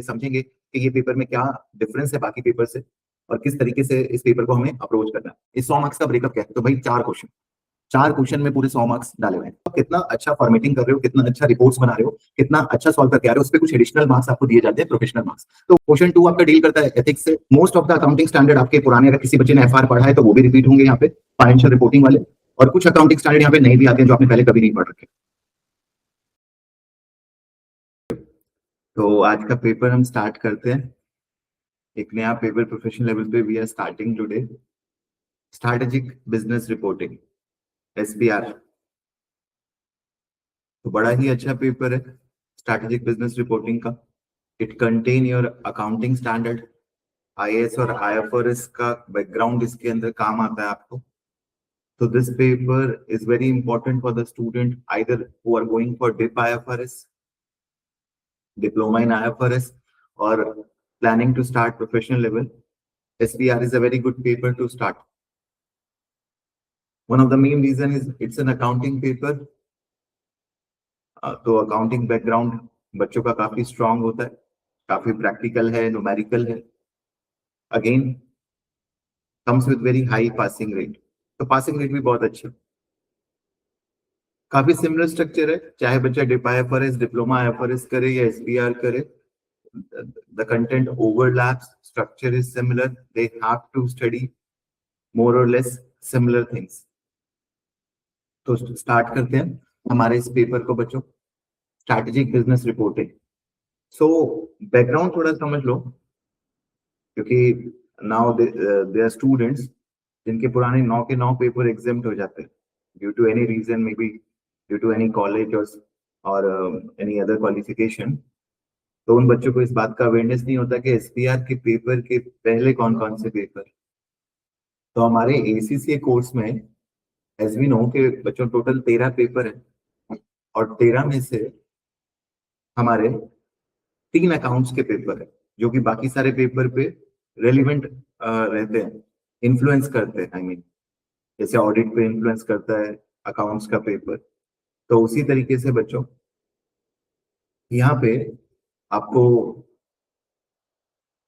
समझेंगे कि ये पेपर में क्या डिफरेंस है बाकी पेपर से और किस तरीके से इस पेपर को हमें अप्रोच करना है। इस 100 मार्क्स का ब्रेकअप क्या है? तो भाई 4 क्वेश्चन में पूरे 100 मार्क्स डाले हुए हैं। आप कितना अच्छा फॉर्मेटिंग कर रहे हो, कितना अच्छा रिपोर्ट्स बना रहे हो, कितना अच्छा सॉल्व करके आ रहे हो, उस पर कुछ एडिशनल मार्क्स आपको दिए जाते हैं, प्रोफेशनल मार्क्स। तो क्वेश्चन 2 आपका डील करता है एथिक्स से। Most of the accounting standard आपके पुराने, अगर किसी बच्चे ने एफआर पढ़ा है तो वो भी रिपीट होंगे यहाँ पे, फाइनेंशियल रिपोर्टिंग वाले, और कुछ अकाउंटिंग स्टैंडर्ड यहाँ पे नए भी आते हैं जो आपने पहले कभी नहीं पढ़ रखे। तो आज का पेपर हम स्टार्ट करते हैं। एक नया पेपर प्रोफेशनल लेवल पे we are starting today, strategic business reporting, SBR. तो बड़ा ही अच्छा पेपर है स्ट्रैटेजिक बिजनेस रिपोर्टिंग का। It contain your accounting standard, IAS और आईएफआरएस का बैकग्राउंड इसके अंदर काम आता है आपको। तो this paper is very important for the student either who are going for dip IFRS, diploma in IFRS, or planning to start professional level. SBR is a very good paper to start. One of the main reason is it's an accounting paper. तो accounting background बच्चों का काफी strong होता है, काफी practical है, numerical है, again comes with very high passing rate. तो पासिंग रेट भी बहुत अच्छा, काफी सिमिलर स्ट्रक्चर है, चाहे बच्चा डिप आईएफआरएस, डिप्लोमा आईएफआरएस करे या एसबीआर करे, the content overlaps, structure is similar, they have to study more or less similar things. तो स्टार्ट करते हैं हमारे इस पेपर को बच्चों, strategic business reporting. So background थोड़ा समझ लो, क्योंकि नाउ दे आर स्टूडेंट्स जिनके पुराने 9 के 9 पेपर एग्जाम्ड हो जाते हैं due to any reason, may be due to any college और एनी अदर क्वालिफिकेशन। तो उन बच्चों को इस बात का अवेयरनेस नहीं होता कि एसबीआर के पेपर के पहले कौन कौन से पेपर। तो हमारे एसीसीए कोर्स में एज वी नो के बच्चों टोटल 13 पेपर है, और 13 में से हमारे 3 अकाउंट्स के पेपर है जो कि बाकी सारे पेपर पे रेलिवेंट रहते हैं, इन्फ्लुएंस करते हैं। आई मीन जैसे ऑडिट पे इन्फ्लुएंस करता है अकाउंट्स का पेपर, तो उसी तरीके से बच्चों यहाँ पे आपको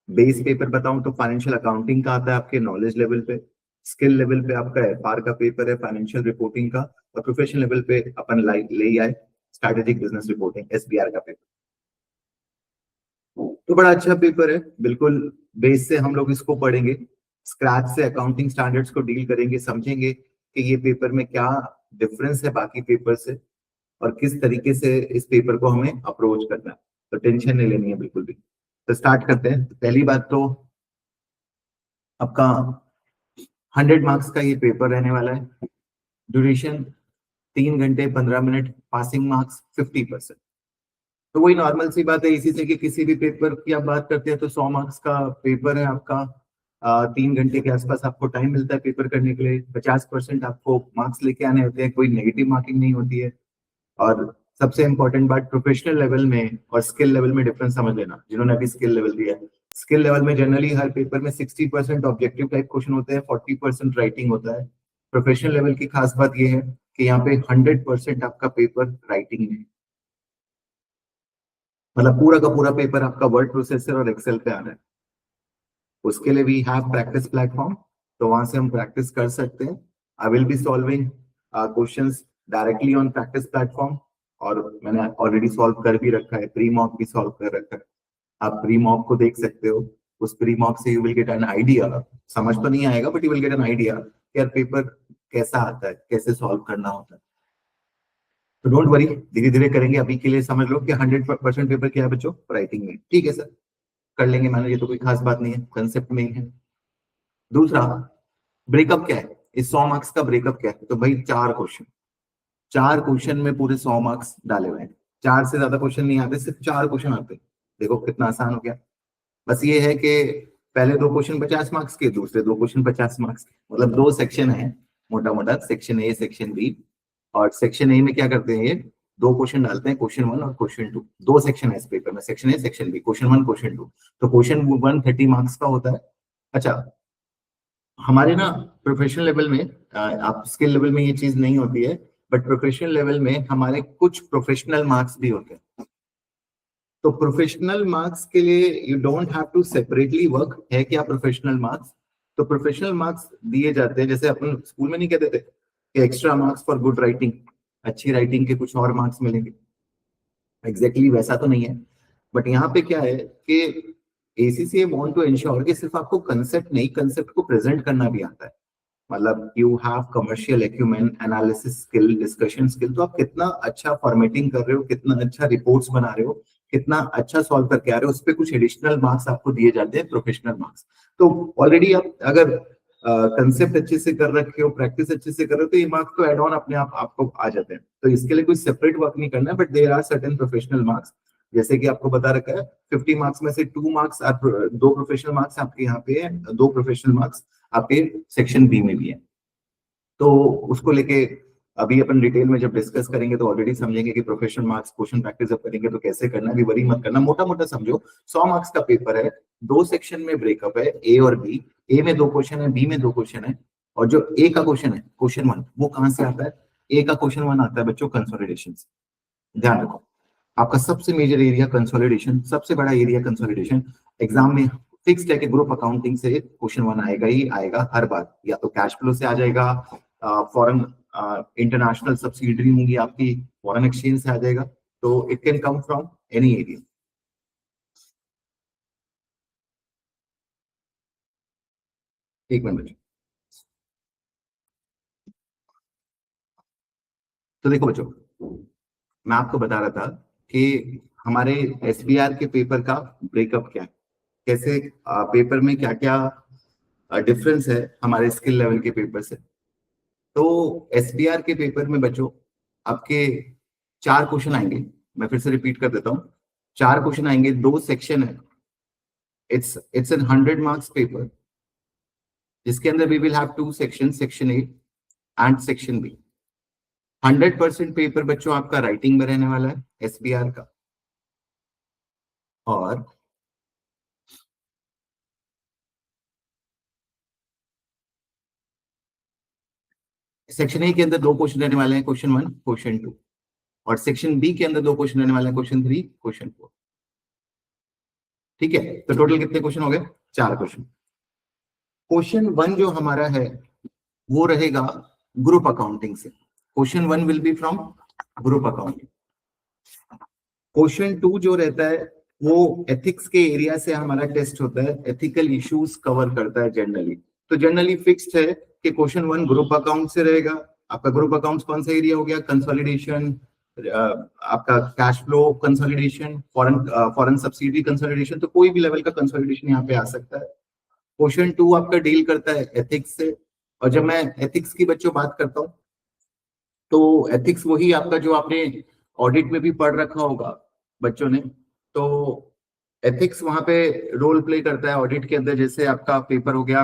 बेस पेपर बताऊं तो फाइनेंशियल अकाउंटिंग का आता है आपके नॉलेज लेवल पे, स्किल लेवल पे आपका एफआर का पेपर है फाइनेंशियल रिपोर्टिंग का, और प्रोफेशनल लेवल पे अपन ले आए स्ट्रैटेजिक बिजनेस रिपोर्टिंग एसबीआर का पेपर। तो बड़ा अच्छा पेपर है, बिल्कुल बेस से हम लोग इसको पढ़ेंगे, स्क्रैच से अकाउंटिंग स्टैंडर्ड्स को डील करेंगे, समझेंगे कि ये पेपर में क्या डिफरेंस है बाकी पेपर से और किस तरीके से इस पेपर को हमें अप्रोच करना है। तो टेंशन नहीं लेनी है बिल्कुल भी। तो स्टार्ट करते हैं। पहली बात तो आपका 100 मार्क्स का ये पेपर रहने वाला है, ड्यूरेशन 3 घंटे 15 मिनट, पासिंग मार्क्स 50%। तो वही नॉर्मल सी बात है इसी से कि किसी भी पेपर की आप बात करते हैं तो 100 मार्क्स का पेपर है आपका, 3 घंटे के आसपास आपको टाइम मिलता है पेपर करने के लिए, 50% आपको मार्क्स लेके आने होते हैं, कोई नेगेटिव मार्किंग नहीं होती है। और सबसे इंपॉर्टेंट बात, प्रोफेशनल लेवल में और स्किल लेवल में डिफरेंस समझ लेना, जिन्होंने अभी स्किल लेवल दिया है। स्किल लेवल में जनरली हर पेपर में 60% ऑब्जेक्टिव टाइप क्वेश्चन होते हैं, 40% राइटिंग होता है। प्रोफेशनल लेवल की खास बात यह है कि यहाँ पे 100% आपका पेपर राइटिंग है, मतलब पूरा का पूरा पेपर आपका वर्ड प्रोसेसर और एक्सेल पे आ रहा है। उसके लिए वी हैव प्रैक्टिस प्लेटफॉर्म, तो वहां से हम प्रैक्टिस कर सकते हैं। I will be solving questions directly on practice platform, और मैंने ऑलरेडी सॉल्व कर भी रखा है, प्री मॉक भी सॉल्व कर रखा है। आप प्री मॉक को देख सकते हो, उस प्री मॉक से you will get an idea, समझ तो नहीं आएगा but you will get an idea कि यार पेपर कैसा आता है, कैसे सॉल्व करना होता है। तो डोंट वरी, धीरे धीरे करेंगे। अभी के लिए समझ लो कि 100% पेपर क्या है बच्चों, राइटिंग में। ठीक है सर, कर लेंगे मैंने, ये तो कोई खास बात नहीं है, कंसेप्ट में ही है। दूसरा, ब्रेकअप क्या है, इस 100 मार्क्स का ब्रेकअप क्या है? तो भाई 4 क्वेश्चन में पूरे 100 मार्क्स डाले हुए हैं। 4 से ज्यादा क्वेश्चन नहीं आते, सिर्फ 4 क्वेश्चन आते हैं। देखो कितना आसान हो गया। बस ये है कि पहले 2 क्वेश्चन 50 मार्क्स के, दूसरे 2 क्वेश्चन 50 मार्क्स के, मतलब 2 सेक्शन है मोटा मोटा, सेक्शन ए सेक्शन बी। और सेक्शन ए में क्या करते हैं, ये 2 क्वेश्चन डालते हैं, क्वेश्चन 1 और क्वेश्चन 2। 2 सेक्शन है इस पेपर में, section A section B, question 1 question 2। तो क्वेश्चन 1 30 मार्क्स का होता है। अच्छा, हमारे ना प्रोफेशनल लेवल में, आप स्किल लेवल में ये चीज नहीं होती है, बट प्रोफेशनल लेवल में हमारे कुछ प्रोफेशनल मार्क्स भी होते हैं। तो प्रोफेशनल मार्क्स के लिए you don't have to separately work, है क्या प्रोफेशनल मार्क्स? तो प्रोफेशनल मार्क्स दिए जाते हैं, जैसे अपन स्कूल में नहीं कहते थे कि extra marks for good writing, अच्छी राइटिंग के कुछ और मार्क्स मिलेंगे, एग्जैक्टली वैसा तो नहीं है। बट यहाँ पे क्या है कि एसीसीए वांट टू इंश्योर कि सिर्फ आपको कंसेप्ट नहीं, कंसेप्ट को प्रेजेंट करना भी आता है। मतलब you have commercial acumen, analysis skill, discussion skill, तो आप कितना अच्छा फॉर्मेटिंग कर रहे हो, कितना अच्छा रिपोर्ट्स बना रहे हो, कितना अच्छा सॉल्व करके आ रहे हो, उस पर कुछ एडिशनल मार्क्स आपको दिए जाते हैं, प्रोफेशनल मार्क्स। तो ऑलरेडी आप अगर कंसेप्ट अच्छे से कर रखे हो, प्रैक्टिस अच्छे से कर रहे हो, तो ये मार्क्स तो एड ऑन अपने आप आपको आ जाते हैं। तो इसके लिए कोई सेपरेट वर्क नहीं करना है, but there are certain professional marks, जैसे कि आपको बता रखा है 50 मार्क्स में से 2 मार्क्स, 2 प्रोफेशनल मार्क्स आपके यहाँ पे है, 2 प्रोफेशनल मार्क्स आपके सेक्शन बी में भी है। तो उसको लेके अभी अपन डिटेल में जब डिस्कस करेंगे तो ऑलरेडी समझेंगे कि प्रोफेशनल मार्क्स क्वेश्चन प्रैक्टिस जब करेंगे तो कैसे करना है, अभी वरी मत करना, मोटा मोटा समझो। 100 मार्क्स का पेपर है, 2 सेक्शन में ब्रेकअप है, ए और बी, ए में 2 क्वेश्चन है, बी में 2 क्वेश्चन है, और जो ए का क्वेश्चन है, क्वेश्चन 1, वो कहां से आता है? ए का क्वेश्चन 1 आता है बच्चों कंसोलिडेशन से। ध्यान रखो, आपका सबसे मेजर एरिया कंसोलिडेशन, सबसे बड़ा एरिया कंसोलिडेशन। एग्जाम में फिक्स्ड है कि ग्रुप अकाउंटिंग से क्वेश्चन 1 आएगा ही आएगा हर बार, या तो कैश फ्लो से आ जाएगा, फॉरेन इंटरनेशनल सब्सिडरी होंगी आपकी, फॉरेन एक्सचेंज से आ जाएगा, तो it can come from any area. एक मिनट, तो देखो बच्चों, मैं आपको बता रहा था कि हमारे एसबीआर के पेपर का ब्रेकअप क्या है, कैसे पेपर में क्या क्या डिफरेंस है हमारे स्किल लेवल के पेपर से। तो एसबीआर के पेपर में बच्चों आपके 4 क्वेश्चन आएंगे, मैं फिर से रिपीट कर देता हूँ, 4 क्वेश्चन आएंगे, 2 सेक्शन है, इट्स एन 100 मार्क्स पेपर, जिसके अंदर we will have 2 section, section A and section B. 100% paper बच्चों आपका राइटिंग में रहने वाला है एसबीआर का, और सेक्शन ए के अंदर 2 क्वेश्चन रहने वाले हैं, क्वेश्चन 1, क्वेश्चन 2, और सेक्शन बी के अंदर 2 क्वेश्चन रहने वाले हैं, क्वेश्चन 3, क्वेश्चन 4। ठीक है, तो टोटल कितने क्वेश्चन हो गए? 4 क्वेश्चन। क्वेश्चन 1 जो हमारा है वो रहेगा ग्रुप अकाउंटिंग से, question 1 will be from group accounting. Question 2 जो रहता है वो एथिक्स के एरिया से हमारा टेस्ट होता है, एथिकल इश्यूज कवर करता है जनरली। तो जनरली फिक्स्ड है कि क्वेश्चन 1 ग्रुप अकाउंट से रहेगा। आपका ग्रुप अकाउंट्स कौन सा एरिया हो गया? कंसोलिडेशन, आपका cash flow consolidation, foreign subsidy consolidation, तो कोई भी लेवल का कंसोलिडेशन यहाँ पे आ सकता है। क्वेश्चन 2 आपका डील करता है एथिक्स से, और जब मैं एथिक्स की बच्चों बात करता हूँ तो एथिक्स वही आपका जो आपने ऑडिट में भी पढ़ रखा होगा बच्चों ने। तो एथिक्स वहां पे रोल प्ले करता है ऑडिट के अंदर, जैसे आपका पेपर हो गया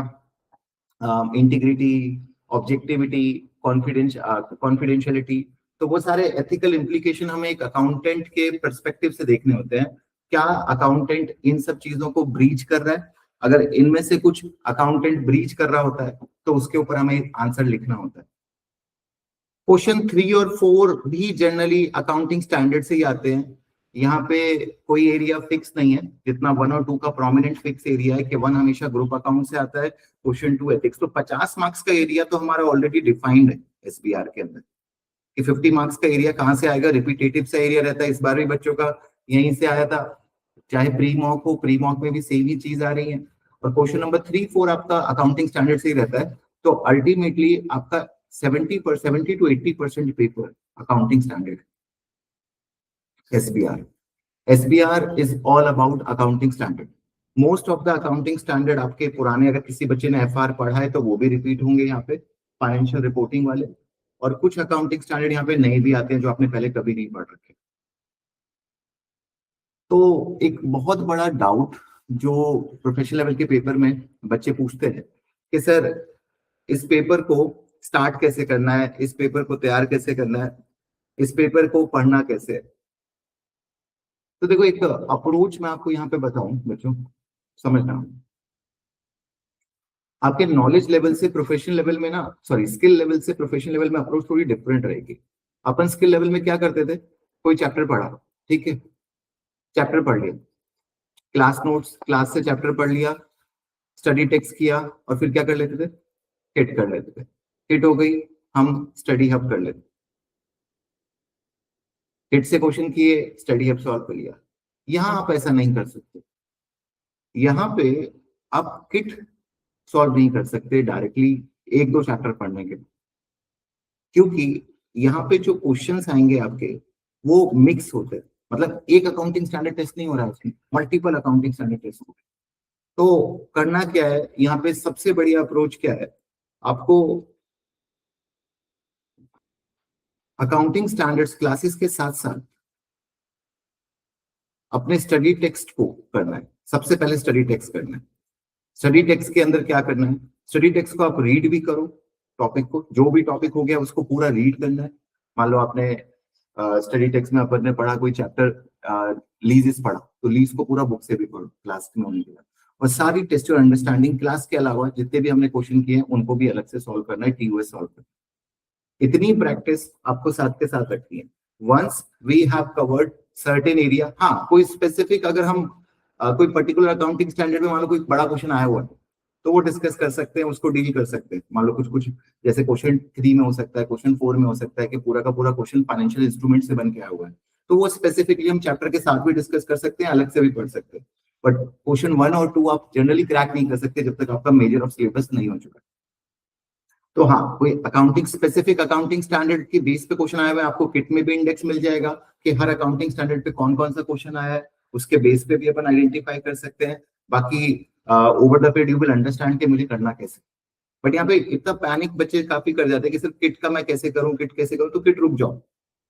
इंटीग्रिटी, ऑब्जेक्टिविटी, कॉन्फिडेंशियलिटी, तो वो सारे एथिकल इम्प्लीकेशन हमें एक अकाउंटेंट के पर्सपेक्टिव से देखने होते हैं। क्या अकाउंटेंट इन सब चीजों को ब्रीच कर रहा है? अगर इनमें से कुछ अकाउंटेंट ब्रीच कर रहा होता है तो उसके ऊपर हमें आंसर लिखना होता है। क्वेश्चन 3 और 4 भी जनरली अकाउंटिंग स्टैंडर्ड से ही आते हैं। यहाँ पे कोई एरिया फिक्स नहीं है, जितना 1 और 2 का प्रोमिनेंट फिक्स एरिया है कि 1 हमेशा ग्रुप अकाउंट से आता है, क्वेश्चन 2 एथिक्स। तो 50 मार्क्स का एरिया तो हमारा ऑलरेडी डिफाइंड है एसबीआर के अंदर कि 50 मार्क्स का एरिया कहाँ से आएगा? रिपीटेटिव सा एरिया रहता है, इस बार भी बच्चों का यहीं से आया था, चाहे प्री मॉक हो, प्री मॉक में भी सेम ही चीज आ रही है। और क्वेश्चन नंबर 3, 4 आपका अकाउंटिंग स्टैंडर्ड से ही रहता है। तो अल्टीमेटली आपका 70 to 80% paper accounting standard SBR. SBR is all about accounting standard. Most of the accounting standard आपके पुराने, अगर किसी बच्चे ने एफआर पढ़ा है तो वो भी रिपीट होंगे यहाँ पे, फाइनेंशियल रिपोर्टिंग वाले, और कुछ अकाउंटिंग स्टैंडर्ड यहाँ पे नए भी आते हैं जो आपने पहले कभी नहीं पढ़ रखे। तो एक बहुत बड़ा डाउट जो प्रोफेशनल लेवल के पेपर में बच्चे पूछते हैं कि सर इस पेपर को स्टार्ट कैसे करना है, इस पेपर को तैयार कैसे करना है, इस पेपर को पढ़ना कैसे है। तो देखो, एक अप्रोच मैं आपको यहाँ पे बताऊं बच्चों, समझना, आपके नॉलेज लेवल से प्रोफेशनल लेवल में ना, सॉरी स्किल लेवल से प्रोफेशनल लेवल में अप्रोच थोड़ी डिफरेंट रहेगी। अपन स्किल लेवल में क्या करते थे, कोई चैप्टर पढ़ा, ठीक है, चैप्टर पढ़ लिया, क्लास नोट्स क्लास से चैप्टर पढ़ लिया, स्टडी टेक्स्ट किया और फिर क्या कर लेते थे, किट कर लेते थे। किट हो गई, हम स्टडी हब कर लेते, किट से क्वेश्चन किए, स्टडी हब सॉल्व कर लिया। यहाँ आप ऐसा नहीं कर सकते, यहाँ पे आप किट सॉल्व नहीं कर सकते डायरेक्टली एक दो चैप्टर पढ़ने के, क्योंकि यहाँ पे जो क्वेश्चंस आएंगे आपके वो मिक्स होते हैं। मतलब एक अकाउंटिंग स्टैंडर्ड टेस्ट नहीं हो रहा है, मल्टीपल अकाउंटिंग स्टैंडर्ड टेस्ट हो रहे हैं। तो करना क्या है यहाँ पे, सबसे बढ़िया अप्रोच क्या है, आपको अकाउंटिंग स्टैंडर्ड्स क्लासेस के साथ साथ अपने स्टडी टेक्स्ट को करना है। सबसे पहले स्टडी टेक्स्ट करना है। स्टडी टेक्स्ट के अंदर क्या करना है, स्टडी टेक्स्ट को आप रीड भी करो, टॉपिक को, जो भी टॉपिक हो गया उसको पूरा रीड करना है। मान लो आपने स्टडी टेक्स्ट में अपन ने पढ़ा कोई चैप्टर लीजेस पढ़ा, तो लीज को पूरा बुक से भी पढ़ो क्लास में होने के बाद। और सारी टेस्ट और अंडरस्टैंडिंग क्लास के अलावा जितने भी हमने क्वेश्चन किए हैं उनको भी अलग से सॉल्व करना है, टीओएस सॉल्व करना है। इतनी प्रैक्टिस आपको साथ के साथ रखनी है। Once we have covered certain area, हाँ कोई स्पेसिफिक, अगर हम कोई पर्टिकुलर अकाउंटिंग स्टैंडर्ड में मान लो कोई बड़ा क्वेश्चन आया हुआ है तो वो डिस्कस कर सकते हैं, उसको डील कर सकते हैं। मान लो कुछ कुछ जैसे क्वेश्चन 3 में हो सकता है, क्वेश्चन 4 में हो सकता है कि पूरा का पूरा क्वेश्चन फाइनेंशियल इंस्ट्रूमेंट से बन के आया हुआ है, तो वो स्पेसिफिकली हम चैप्टर के साथ भी डिस्कस कर सकते हैं, अलग से भी पढ़ सकते हैं। बट क्वेश्चन 1 और 2 आप जनरली क्रैक नहीं कर सकते जब तक आपका मेजर ऑफ सिलेबस नहीं हो चुका। तो हाँ, कोई अकाउंटिंग स्पेसिफिक अकाउंटिंग स्टैंडर्ड की बेस पे क्वेश्चन आया हुआ है, आपको किट में भी इंडेक्स मिल जाएगा कि हर अकाउंटिंग स्टैंडर्ड पे कौन कौन सा क्वेश्चन आया है, उसके बेस पे भी अपन आइडेंटिफाई कर सकते हैं। बाकी over the period you will understand कि मुझे करना कैसे। बट यहाँ पे इतना पैनिक बच्चे काफी कर जाते हैं कि सिर्फ किट का मैं कैसे करूं, किट कैसे करूं, तो किट रुक जाओ,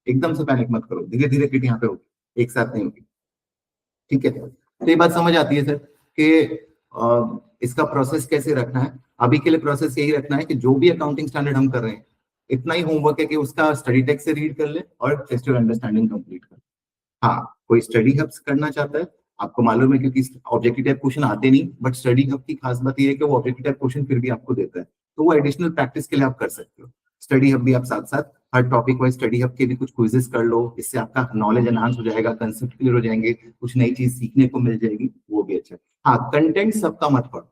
एकदम से पैनिक मत करो, धीरे धीरे किट यहाँ पे होगी, एक साथ नहीं होगी। ठीक है, तो ये बात समझ आती है सर कि इसका प्रोसेस कैसे रखना है। अभी के लिए प्रोसेस यही रखना है कि जो भी अकाउंटिंग स्टैंडर्ड हम कर रहे हैं, इतना ही होमवर्क है कि उसका स्टडी टेक्स्ट से रीड कर ले और टेस्टिव अंडरस्टैंडिंग कंप्लीट कर। हाँ, कोई स्टडी हब्स करना चाहता है, आपको मालूम है क्योंकि ऑब्जेक्टिव टाइप क्वेश्चन आते नहीं, बट स्टडी हब की खास बात यह है कि वो ऑब्जेक्टिव टाइप क्वेश्चन फिर भी आपको देता है, तो वो एडिशनल प्रैक्टिस के लिए आप कर सकते हो। स्टडी हब भी आप साथ साथ हर टॉपिक वाइज स्टडी हब के भी कुछ क्विजेस कर लो, इससे आपका नॉलेज एनहांस हो जाएगा, कंसेप्ट क्लियर हो जाएंगे, कुछ नई चीज सीखने को मिल जाएगी, वो भी अच्छा है। हाँ, कंटेंट सबका मत पढ़ो,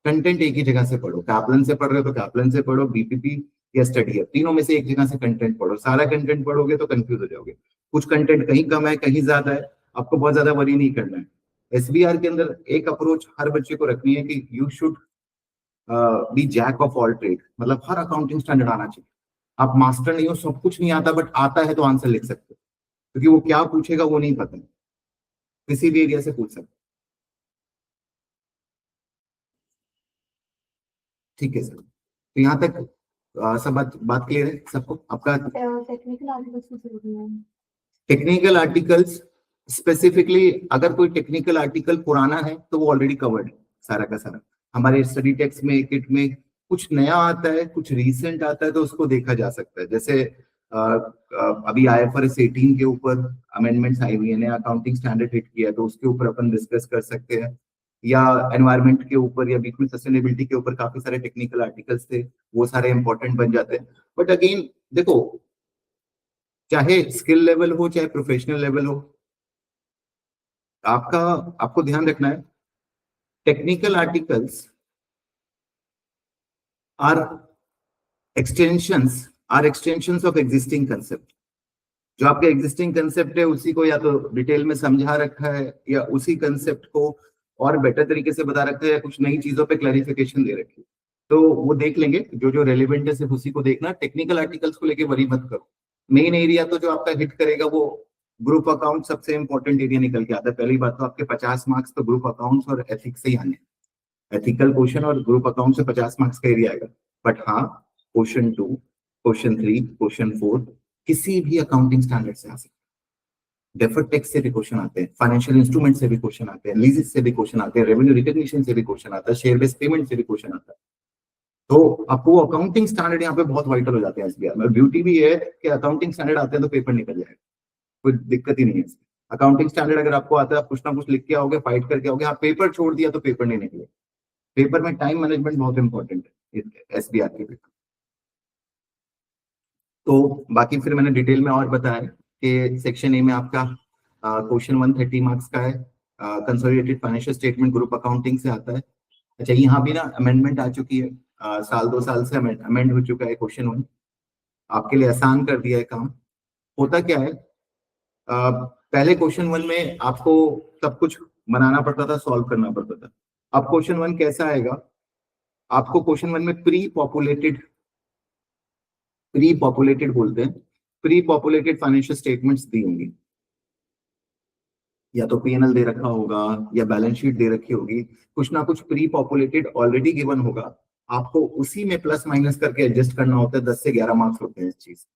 कंटेंट एक ही जगह से पढ़ो, कैपलन से पढ़ रहे हो तो कैपलन से पढ़ो, बीपीपी या स्टडी हब, तीनों में से एक जगह से कंटेंट पढ़ो। सारा कंटेंट पढ़ोगे तो कंफ्यूज हो जाओगे, कुछ कंटेंट कहीं कम है कहीं ज्यादा है, आपको बहुत ज्यादा वरी नहीं करना है। एसबीआर के अंदर एक अप्रोच हर बच्चे को रखनी है कि you should be jack of all trade, मतलब हर अकाउंटिंग स्टैंडर्ड आना चाहिए। आप मास्टर नहीं हो, सब कुछ नहीं आता, बट आता है तो आंसर लिख सकते हो, क्योंकि वो क्या पूछेगा वो नहीं पता, किसी भी एरिया से पूछ सकते। ठीक है सर, तो यहाँ तक सब बात क्लियर है सबको आपका। टेक्निकल आर्टिकल्स स्पेसिफिकली, अगर कोई टेक्निकल आर्टिकल पुराना है तो वो ऑलरेडी कवर्ड है सारा का सारा हमारे स्टडी टेक्स्ट में, किट में। कुछ नया आता है, कुछ रीसेंट आता है, तो उसको देखा जा सकता है। जैसे अभी IFRS 18 के ऊपर अमेंडमेंट्स आई हुई है, नया अकाउंटिंग स्टैंडर्ड हिट किया है, तो उसके ऊपर अपन डिस्कस कर सकते हैं। या एनवायरमेंट के ऊपर या बीच में सस्टेनेबिलिटी के ऊपर काफी सारे टेक्निकल आर्टिकल्स थे, वो सारे इंपॉर्टेंट बन जाते हैं। बट अगेन देखो, चाहे स्किल लेवल हो चाहे प्रोफेशनल लेवल हो, आपको ध्यान रखना है, technical articles are extensions of existing concept. जो आपके एग्जिस्टिंग कंसेप्ट है उसी को या तो डिटेल में समझा रखा है, या उसी कंसेप्ट को और बेटर तरीके से बता रखा है, या कुछ नई चीजों पे क्लैरिफिकेशन दे रखी है, तो वो देख लेंगे। जो जो रेलिवेंट है सिर्फ उसी को देखना, टेक्निकल आर्टिकल्स को लेके वरी मत करो। मेन एरिया तो जो आपका हिट करेगा वो ग्रुप अकाउंट सबसे इंपॉर्टेंट एरिया निकल के आता है। पहली बात तो आपके 50 मार्क्स तो ग्रुप अकाउंट्स और एथिक्स से ही आने, एथिकल क्वेश्चन और ग्रुप अकाउंट से 50 मार्क्स का एरिया आएगा। बट हाँ, क्वेश्चन 2, क्वेश्चन 3, क्वेश्चन 4 किसी भी अकाउंटिंग स्टैंडर्ड से आ सकते हैं। डेफर्ड टैक्स से भी क्वेश्चन आते हैं, फाइनेंशियल इंस्ट्रूमेंट से भी क्वेश्चन आते हैं, लीजेस से भी क्वेश्चन आते हैं, रेवेन्यू रिकॉग्निशन से भी क्वेश्चन आता है, शेयर बेस्ड पेमेंट से भी क्वेश्चन आता है। तो आपको अकाउंटिंग स्टैंडर्ड यहाँ पे बहुत वाइटल हो जाते हैं एसबीआई में। ब्यूटी भी है कि अकाउंटिंग स्टैंडर्ड आते हैं तो पेपर निकल जाएगा, कोई दिक्कत ही नहीं है। अकाउंटिंग स्टैंडर्ड अगर आपको आता है, आप कुछ ना कुछ लिख के आओगे, फाइट करके आओगे, हाँ पेपर छोड़ दिया तो पेपर नहीं निकले। पेपर में टाइम मैनेजमेंट बहुत इंपॉर्टेंट है एसबीआर के पेपर। तो बाकी फिर मैंने डिटेल में और बताया कि सेक्शन ए में आपका क्वेश्चन 130 मार्क्स का है, consolidated financial statement group accounting से आता है। अच्छा, यहाँ भी ना अमेंडमेंट आ चुकी है, साल 2 साल से अमेंड हो चुका है क्वेश्चन 1, आपके लिए आसान कर दिया है काम। होता क्या है, पहले क्वेश्चन 1 में आपको सब कुछ बनाना पड़ता था, सॉल्व करना पड़ता था। अब क्वेश्चन 1 कैसा आएगा, आपको क्वेश्चन 1 में प्री पॉपुलेटेड बोलते हैं, प्री पॉपुलेटेड फाइनेंशियल स्टेटमेंट्स दी होंगी, या तो पीएनएल दे रखा होगा या बैलेंस शीट दे रखी होगी, कुछ ना कुछ प्री पॉपुलेटेड ऑलरेडी गिवन होगा, आपको उसी में प्लस माइनस करके एडजस्ट करना होता है। 10 से 11 मार्क्स होते हैं इस चीज।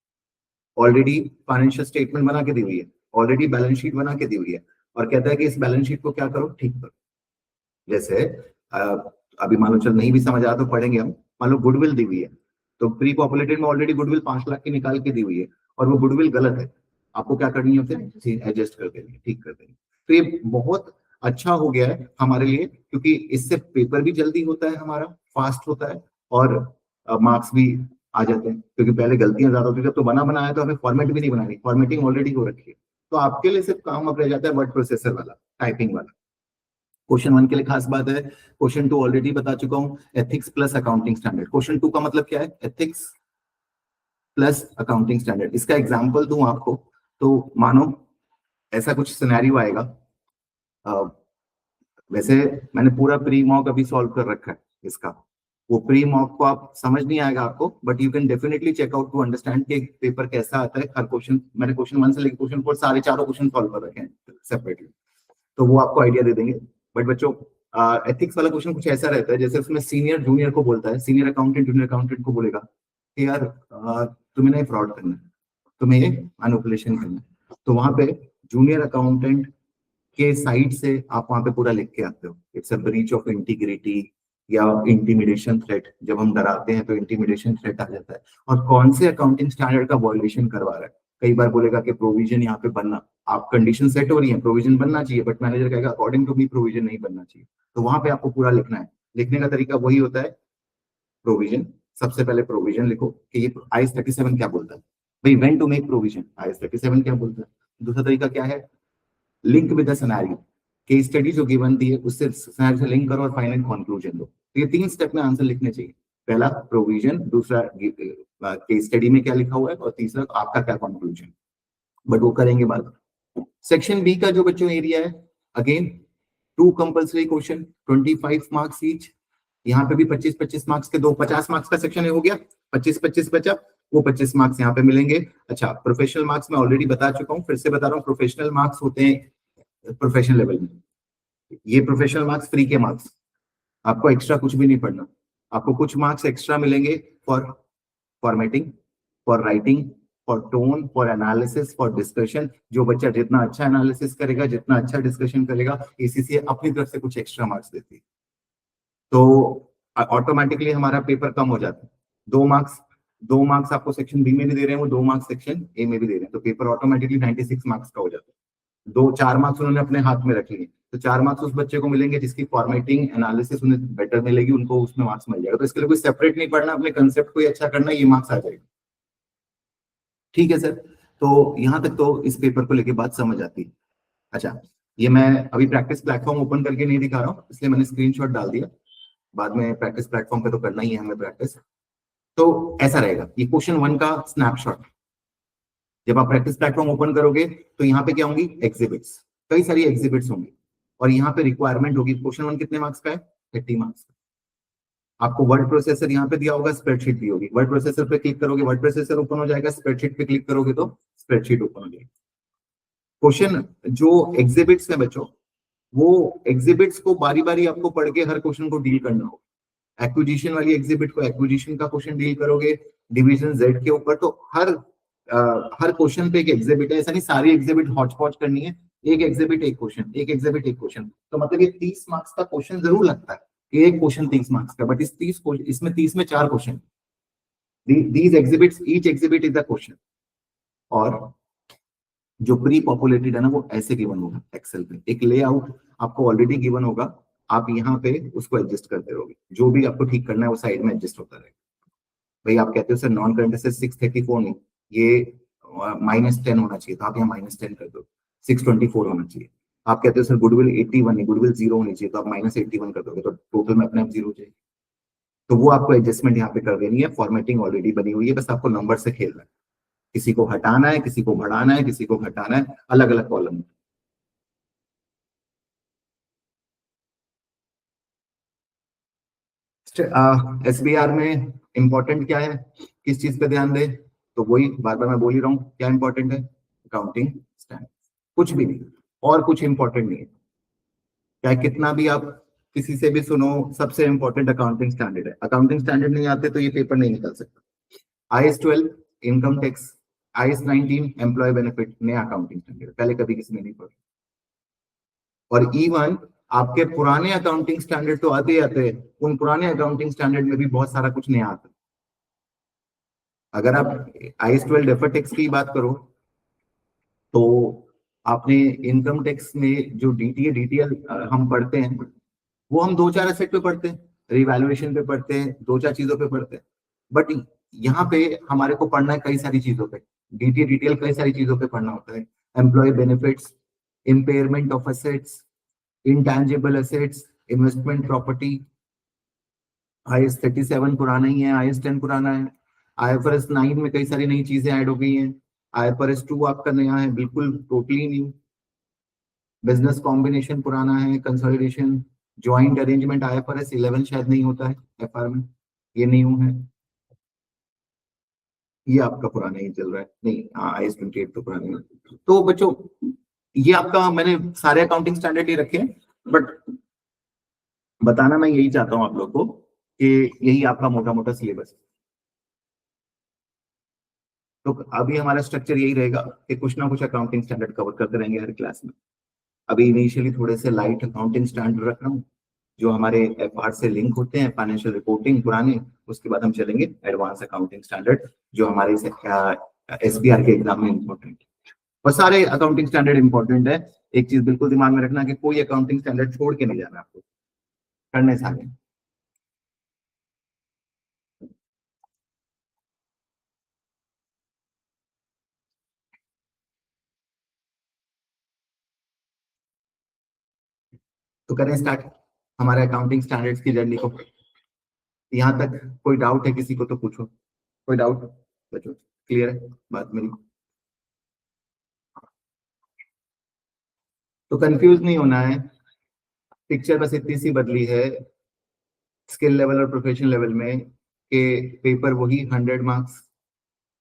ऑलरेडी फाइनेंशियल स्टेटमेंट बना के दी हुई है, ऑलरेडी बैलेंस शीट बना के दी हुई है, और कहता है कि इस बैलेंस शीट को क्या करो, ठीक करो। जैसे अभी मान लो चल नहीं भी समझ आया तो पढ़ेंगे हम। मान लो गुडविल दी हुई है, तो प्री पॉपुलेटेड में ऑलरेडी गुडविल 5 लाख की निकाल के दी हुई है, और वो गुडविल गलत है, आपको क्या करनी होती है, एडजस्ट कर देनी है, ठीक कर देनी। तो ये बहुत अच्छा हो गया है हमारे लिए, क्योंकि इससे पेपर भी जल्दी होता है हमारा, फास्ट होता है, और मार्क्स भी आ जाते हैं। क्योंकि पहले गलतियां ज्यादा होती थी, तो बना बनाया तो हमें फॉर्मेट भी नहीं बनानी, फॉर्मेटिंग ऑलरेडी हो रखी है। तो आपके लिए सिर्फ काम अब रह जाता है वर्ड प्रोसेसर वाला, टाइपिंग वाला। क्वेश्चन 1 के लिए खास बात है, क्वेश्चन 2 ऑलरेडी बता चुका हूं, ethics plus accounting standard. Question 2 का मतलब क्या है, एथिक्स प्लस अकाउंटिंग स्टैंडर्ड। इसका एग्जांपल दूं आपको, तो मानो ऐसा कुछ सिनेरियो आएगा, वैसे मैंने पूरा प्री मॉक अभी सॉल्व कर रखा है इसका, वो प्री मॉक को आप समझ नहीं आएगा आपको, but you can definitely check out to understand कि पेपर कैसा आता है। हर क्वेश्चन मैंने क्वेश्चन 1 से लेकर क्वेश्चन 4 सारे चारों क्वेश्चन सॉल्व कर रखे हैं सेपरेटली, तो वो आपको आइडिया दे देंगे। बट बच्चों, एथिक्स वाला क्वेश्चन कुछ ऐसा रहता है, जैसे उसमें सीनियर जूनियर को बोलता है, सीनियर अकाउंटेंट जूनियर अकाउंटेंट को बोलेगा कि यार तुम्हें ना फ्रॉड करना है, तुम्हें ये मैनिपुलेशन करना है, तो वहां पे जूनियर अकाउंटेंट के साइड से आप वहां पे पूरा लिख के आते हो, it's a breach of integrity या इंटिमिडेशन थ्रेट। जब हम डराते हैं तो इंटिमिडेशन थ्रेट आ जाता है, और कौन से अकाउंटिंग स्टैंडर्ड का वॉल्यूशन करवा रहा है। कई बार बोलेगा कि प्रोविजन यहाँ पे बनना, आप कंडीशन सेट हो रही है, प्रोविजन बनना चाहिए, बट मैनेजर कहेगा अकॉर्डिंग टू मी प्रोविजन नहीं बनना चाहिए, तो वहां पे आपको पूरा लिखना है। लिखने का तरीका वही होता है, प्रोविजन, सबसे पहले प्रोविजन लिखो कि ये आईएस 37 क्या बोलता है, भाई when to make provision, IS 37 क्या बोलता है। दूसरा तरीका क्या है, link with the scenario, case study जो गिवन दी है उससे सिनेरियो से लिंक करो और फाइनल कंक्लूजन दो। तो ये 3 स्टेप में आंसर लिखने चाहिए, पहला प्रोविजन, दूसरा केस स्टडी में क्या लिखा हुआ है, और तीसरा आपका क्या कंक्लूजन, बट वो करेंगे बाद। सेक्शन बी का जो बच्चों एरिया है, again 2 compulsory question, 25 marks each. यहाँ पे भी 25-25 मार्क्स के 2, 50 मार्क्स का सेक्शन हो गया, 25-25 बचा, वो 25 मार्क्स यहाँ पे मिलेंगे। अच्छा, प्रोफेशनल मार्क्स मैं ऑलरेडी बता चुका हूँ, फिर से बता रहा हूँ, प्रोफेशनल मार्क्स होते हैं प्रोफेशनल लेवल में, ये प्रोफेशनल मार्क्स फ्री के मार्क्स, आपको एक्स्ट्रा कुछ भी नहीं पढ़ना। आपको कुछ मार्क्स एक्स्ट्रा मिलेंगे for formatting, for writing, for tone, for analysis, for discussion. जो बच्चा जितना अच्छा एनालिसिस करेगा, जितना अच्छा डिस्कशन करेगा, एसीसी अपनी तरफ से कुछ एक्स्ट्रा मार्क्स देती है, तो ऑटोमेटिकली हमारा पेपर कम हो जाता है। 2 मार्क्स आपको सेक्शन बी में भी दे रहे हैं, वो 2 मार्क्स सेक्शन ए में भी दे रहे हैं, तो पेपर ऑटोमेटिकली 96 मार्क्स का हो जाता है। 4 मार्क्स उन्होंने अपने हाथ में रख लिए, तो 4 मार्क्स उस बच्चे को मिलेंगे जिसकी फॉर्मेटिंग एनालिसिस उन्हें बेटर मिलेगी, उनको उसमें मार्क्स मिल जाएगा। तो इसके लिए कोई सेपरेट नहीं पढ़ना, अपने कंसेप्ट को ही अच्छा करना, ये मार्क्स आ जाएगा। ठीक है सर, तो यहाँ तक तो इस पेपर को लेके बात समझ आती है। अच्छा, ये मैं अभी प्रैक्टिस प्लेटफॉर्म ओपन करके नहीं दिखा रहा हूँ, इसलिए मैंने स्क्रीनशॉट डाल दिया, बाद में प्रैक्टिस प्लेटफॉर्म पे तो करना ही है हमें प्रैक्टिस। तो ऐसा रहेगा, ये क्वेश्चन 1 का स्नैपशॉट। जब आप प्रैक्टिस प्लेटफॉर्म ओपन करोगे तो यहाँ पे क्या होंगी, एग्जिबिट्स, कई सारी एग्जिबिट्स होंगी, और यहाँ पे रिक्वायरमेंट होगी। क्वेश्चन 1 कितने मार्क्स का है, 30 मार्क्स का। आपको वर्ड प्रोसेसर यहाँ पे दिया होगा, स्प्रेडशीट भी होगी, वर्ड प्रोसेसर पे क्लिक करोगे वर्ड प्रोसेसर ओपन हो जाएगा, स्प्रेडशीट पे क्लिक करोगे तो स्प्रेडशीट ओपन हो जाएगी। क्वेश्चन जो एग्जिबिट्स है बच्चों, वो एग्जिबिट्स को बारी बारी आपको पढ़ के हर क्वेश्चन को डील करना होगा। एक्विजिशन वाली एग्जिबिट को एक्विजिशन का क्वेश्चन डील करोगे, डिवीजन जेड के ऊपर, तो हर क्वेश्चन पे एक एग्जिबिट है, ऐसा नहीं सारी एग्जिबिट हॉच पॉच करनी है, एक एग्जिबिट एक क्वेश्चन, एक एग्जिबिट एक क्वेश्चन। तो मतलब ये 30 मार्क्स का क्वेश्चन जरूर लगता है कि एक क्वेश्चन 30 मार्क्स का, बट इसमें 30 में 4 question, these exhibits, each exhibit is the question. और जो प्री पॉपुलेटेड है ना, वो ऐसे गिवन होगा एक्सेल पे, एक लेआउट आपको ऑलरेडी गिवन होगा, आप यहाँ पे उसको एडजस्ट करते रहोगे, जो भी आपको ठीक करना है वो साइड में एडजस्ट होता रहेगा। भाई आप कहते हो सर नॉन करंट से 634 नहीं, ये -10 होना चाहिए, तो आप यहाँ -10 कर दो। 624 होना चाहिए। आप कहते हो सर गुडविल 81 है, गुडविल 0 होनी चाहिए, तो आप -81 कर दोगे तो टोटल में अपने आप 0 हो जाएगी। तो वो आपको एडजस्टमेंट यहाँ पे कर देनी है, फॉर्मेटिंग ऑलरेडी बनी हुई है, बस आपको नंबर से खेलना है। किसी को हटाना है, किसी को बढ़ाना है, किसी को घटाना है, अलग अलग कॉलम। SBR में इंपॉर्टेंट क्या है, किस चीज पे ध्यान दे, तो वही बार बार मैं बोल ही रहा हूँ, क्या इंपॉर्टेंट है, अकाउंटिंग स्टैंडर्ड, कुछ भी नहीं, और कुछ इंपॉर्टेंट नहीं है। चाहे कितना भी आप किसी से भी सुनो, सबसे इंपॉर्टेंट अकाउंटिंग स्टैंडर्ड है। अकाउंटिंग स्टैंडर्ड नहीं आते तो ये पेपर नहीं निकल सकता। IS 12 income tax, IS 19 employee benefit, नया अकाउंटिंग स्टैंडर्ड, पहले कभी किसी ने नहीं पढ़ा। और इवन आपके पुराने अकाउंटिंग स्टैंडर्ड तो आते ही आते हैं, उन पुराने अकाउंटिंग स्टैंडर्ड में भी बहुत सारा कुछ नया आता है। अगर आप IS 12 डेफर्ड टैक्स की बात करो, तो आपने इनकम टैक्स में जो DTL हम पढ़ते हैं, वो हम दो चार एसेट पे पढ़ते हैं, रिवैल्यूएशन पे पढ़ते हैं, दो चार चीजों पे पढ़ते हैं। बट यहाँ पे हमारे को पढ़ना है कई सारी चीजों पे, DTL कई सारी चीजों पे पढ़ना होता है। Employee benefits, impairment of assets, intangible assets, investment property. IS 37 पुराना ही है, IS 10 पुराना है। IFRS 9 में कई सारी नई चीजें ऐड हो गई हैं। IFRS 2 आपका नया है, बिल्कुल टोटली न्यू। बिजनेस कॉम्बिनेशन पुराना है, कंसोलिडेशन, ज्वाइंट अरेंजमेंट IFRS 11 शायद नहीं होता है FR में, ये न्यू है। ये आपका पुराना ही चल रहा है, नहीं IS 28 तो पुराना है। तो बच्चों, ये आपका मैंने सारे अकाउंटिंग स्टैंडर्ड ही रखे हैं, बट बताना मैं यही चाहता हूँ आप लोग को कि यही आपका मोटा मोटा सिलेबस है। तो अभी हमारा स्ट्रक्चर यही रहेगा कि कुछ ना कुछ अकाउंटिंग स्टैंडर्ड कवर करते रहेंगे हर क्लास में। अभी इनिशियली थोड़े से लाइट अकाउंटिंग स्टैंडर्ड रख रहा हूँ, जो हमारे FR से लिंक होते हैं, फाइनेंशियल रिपोर्टिंग पुराने। उसके बाद हम चलेंगे एडवांस अकाउंटिंग स्टैंडर्ड, जो हमारे SBR के एग्जाम में इंपॉर्टेंट है। और सारे अकाउंटिंग स्टैंडर्ड इंपॉर्टेंट है। एक चीज बिल्कुल दिमाग में रखना कि कोई अकाउंटिंग स्टैंडर्ड छोड़ के नहीं जाना आपको, करने सारे। तो करें स्टार्ट हमारे अकाउंटिंग स्टैंडर्ड्स की जर्नी को। यहाँ तक कोई डाउट है किसी को तो पूछो, कोई डाउट बच्चों, क्लियर है बात मेरी? तो कंफ्यूज नहीं होना है, पिक्चर बस इतनी सी बदली है स्किल लेवल और प्रोफेशन लेवल में, कि पेपर वही 100 मार्क्स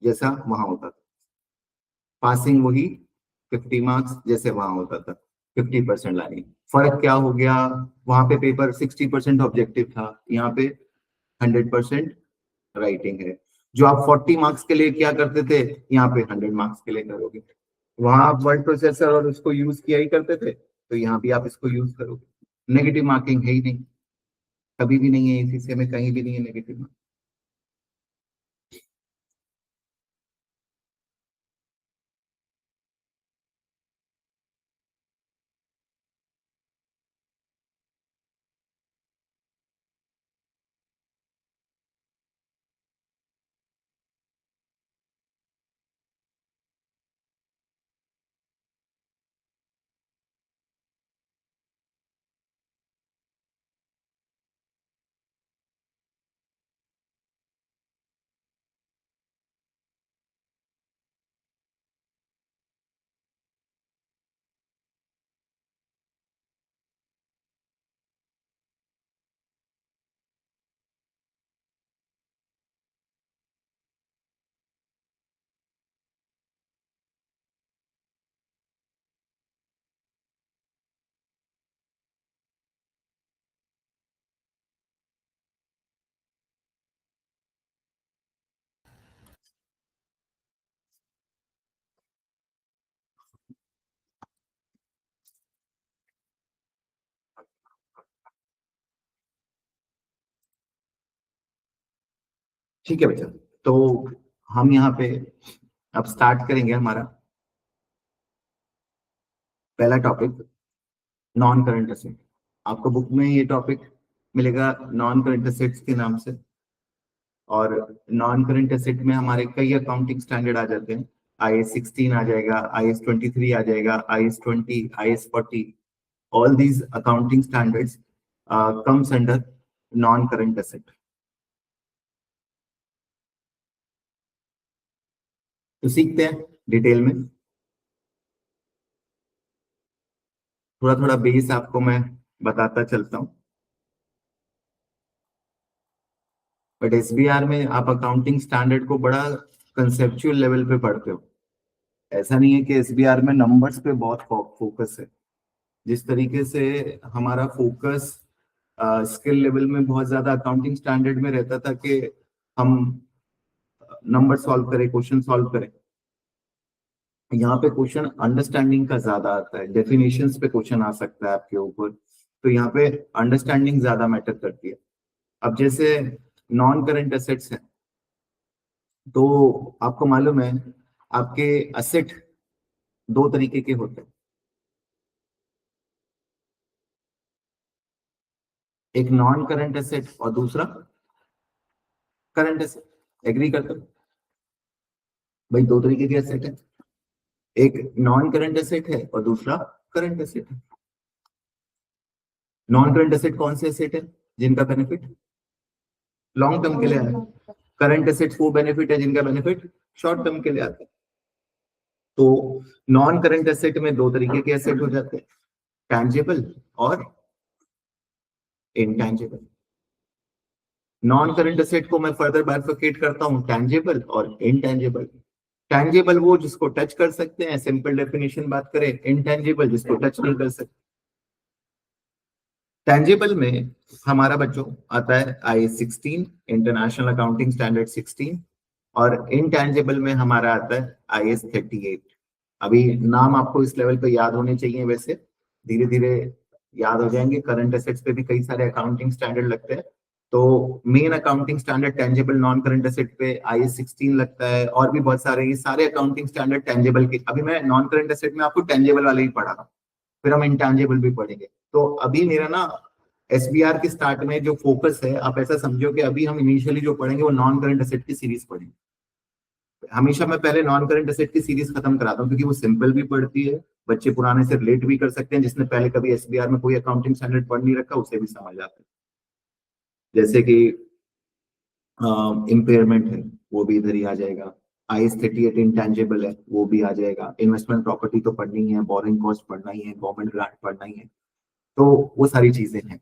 जैसा वहां होता था, पासिंग वही 50 मार्क्स जैसे वहां होता था, 50% लानी। फर्क क्या हो गया, वहां पे पेपर 60% ऑब्जेक्टिव था, यहाँ पे 100% राइटिंग है। जो आप 40 मार्क्स के लिए क्या करते थे, यहाँ पे 100 मार्क्स के लिए करोगे। वहां आप वर्ड प्रोसेसर और उसको यूज किया ही करते थे, तो यहाँ भी आप इसको यूज करोगे। नेगेटिव मार्किंग है ही नहीं, कभी भी नहीं है, इसी में कहीं भी नहीं है नेगेटिव मार्किंग। ठीक है बच्चा, तो हम यहाँ पे अब स्टार्ट करेंगे हमारा पहला टॉपिक, नॉन करंट असेट। आपको बुक में ये टॉपिक मिलेगा नॉन करंट असेट्स के नाम से। और नॉन करंट एसेट में हमारे कई अकाउंटिंग स्टैंडर्ड आ जाते हैं। IS-16 आ जाएगा, IS-23 आ जाएगा, IS-20, IS-40, all these accounting standards comes under non-current asset. तो सीखते हैं डिटेल में, थोड़ा थोड़ा बेस आपको मैं बताता चलता हूँ। बट एसबीआर में आप अकाउंटिंग स्टैंडर्ड को बड़ा कंसेप्चुअल लेवल पे पढ़ते हो। ऐसा नहीं है कि एसबीआर में नंबर्स पे बहुत फोकस है। जिस तरीके से हमारा फोकस स्किल लेवल में बहुत ज्यादा अकाउंटिंग स्टैंडर्ड में रहता था कि हम नंबर सॉल्व करें, क्वेश्चन सॉल्व करें, यहाँ पे क्वेश्चन अंडरस्टैंडिंग का ज्यादा आता है, डेफिनेशंस पे क्वेश्चन आ सकता है आपके ऊपर, तो यहाँ पे अंडरस्टैंडिंग ज्यादा मैटर करती है। अब जैसे नॉन करंट एसेट्स हैं, तो आपको मालूम है आपके असेट दो तरीके के होते हैं, एक नॉन करंट एसेट और दूसरा करंट एसेट। एग्री करते हो भाई? दो तरीके के एसेट है, एक नॉन करंट एसेट है और दूसरा करंट एसेट है। नॉन करंट एसेट कौन से एसेट है जिनका बेनिफिट लॉन्ग टर्म के लिए आता है? करंट एसेट्स वो बेनिफिट है जिनका बेनिफिट शॉर्ट टर्म के लिए आता है। तो नॉन करंट एसेट में दो तरीके के एसेट हो जाते हैं, टैंजेबल और इनटैंजेबल। नॉन करंट एसेट को मैं फर्दर बाइफरकेट करता हूं, टैंजेबल और इनटैंजेबल। टैंजेबल वो जिसको टच कर सकते हैं, सिंपल डेफिनेशन बात करें। इनटैंजेबल जिसको टच नहीं कर सकते। टैंजेबल में हमारा बच्चों आता है IS-16, इंटरनेशनल अकाउंटिंग स्टैंडर्ड 16, और इनटैंजेबल में हमारा आता है IS-38। अभी नाम आपको इस लेवल पे याद होने चाहिए, वैसे धीरे धीरे याद हो जाएंगे। करंट एसेट्स पे भी कई सारे अकाउंटिंग स्टैंडर्ड लगते हैं, तो main accounting standard tangible non current asset पे IS-16 लगता है, और भी बहुत सारे, ये सारे अकाउंटिंग स्टैंडर्ड टैंजेबल के। अभी मैं नॉन करंट एसेट में आपको टैंजेबल वाले ही पढ़ा रहा हूँ, फिर हम इंटैंजेबल भी पढ़ेंगे। तो अभी मेरा ना एसबीआर के स्टार्ट में जो फोकस है, आप ऐसा समझो कि अभी हम इनिशियली जो पढ़ेंगे वो नॉन करंट एसेट की सीरीज पढ़ेंगे। हमेशा मैं पहले नॉन करंट एसेट की सीरीज खत्म कराता हूँ, क्योंकि वो सिंपल भी पड़ती है, बच्चे पुराने से रिलेट भी कर सकते हैं, जिसने पहले कभी एसबीआर में कोई अकाउंटिंग स्टैंडर्ड पढ़ नहीं रखा उसे भी समझ आता है। जैसे कि इम्पेयरमेंट है, वो भी इधर ही आ जाएगा। IS-38 इंटेंजिबल है, वो भी आ जाएगा। इन्वेस्टमेंट प्रॉपर्टी तो पढ़नी है, बोरिंग कॉस्ट पढ़ना ही है, गवर्नमेंट ग्रांट पढ़ना ही है, तो वो सारी चीजें हैं।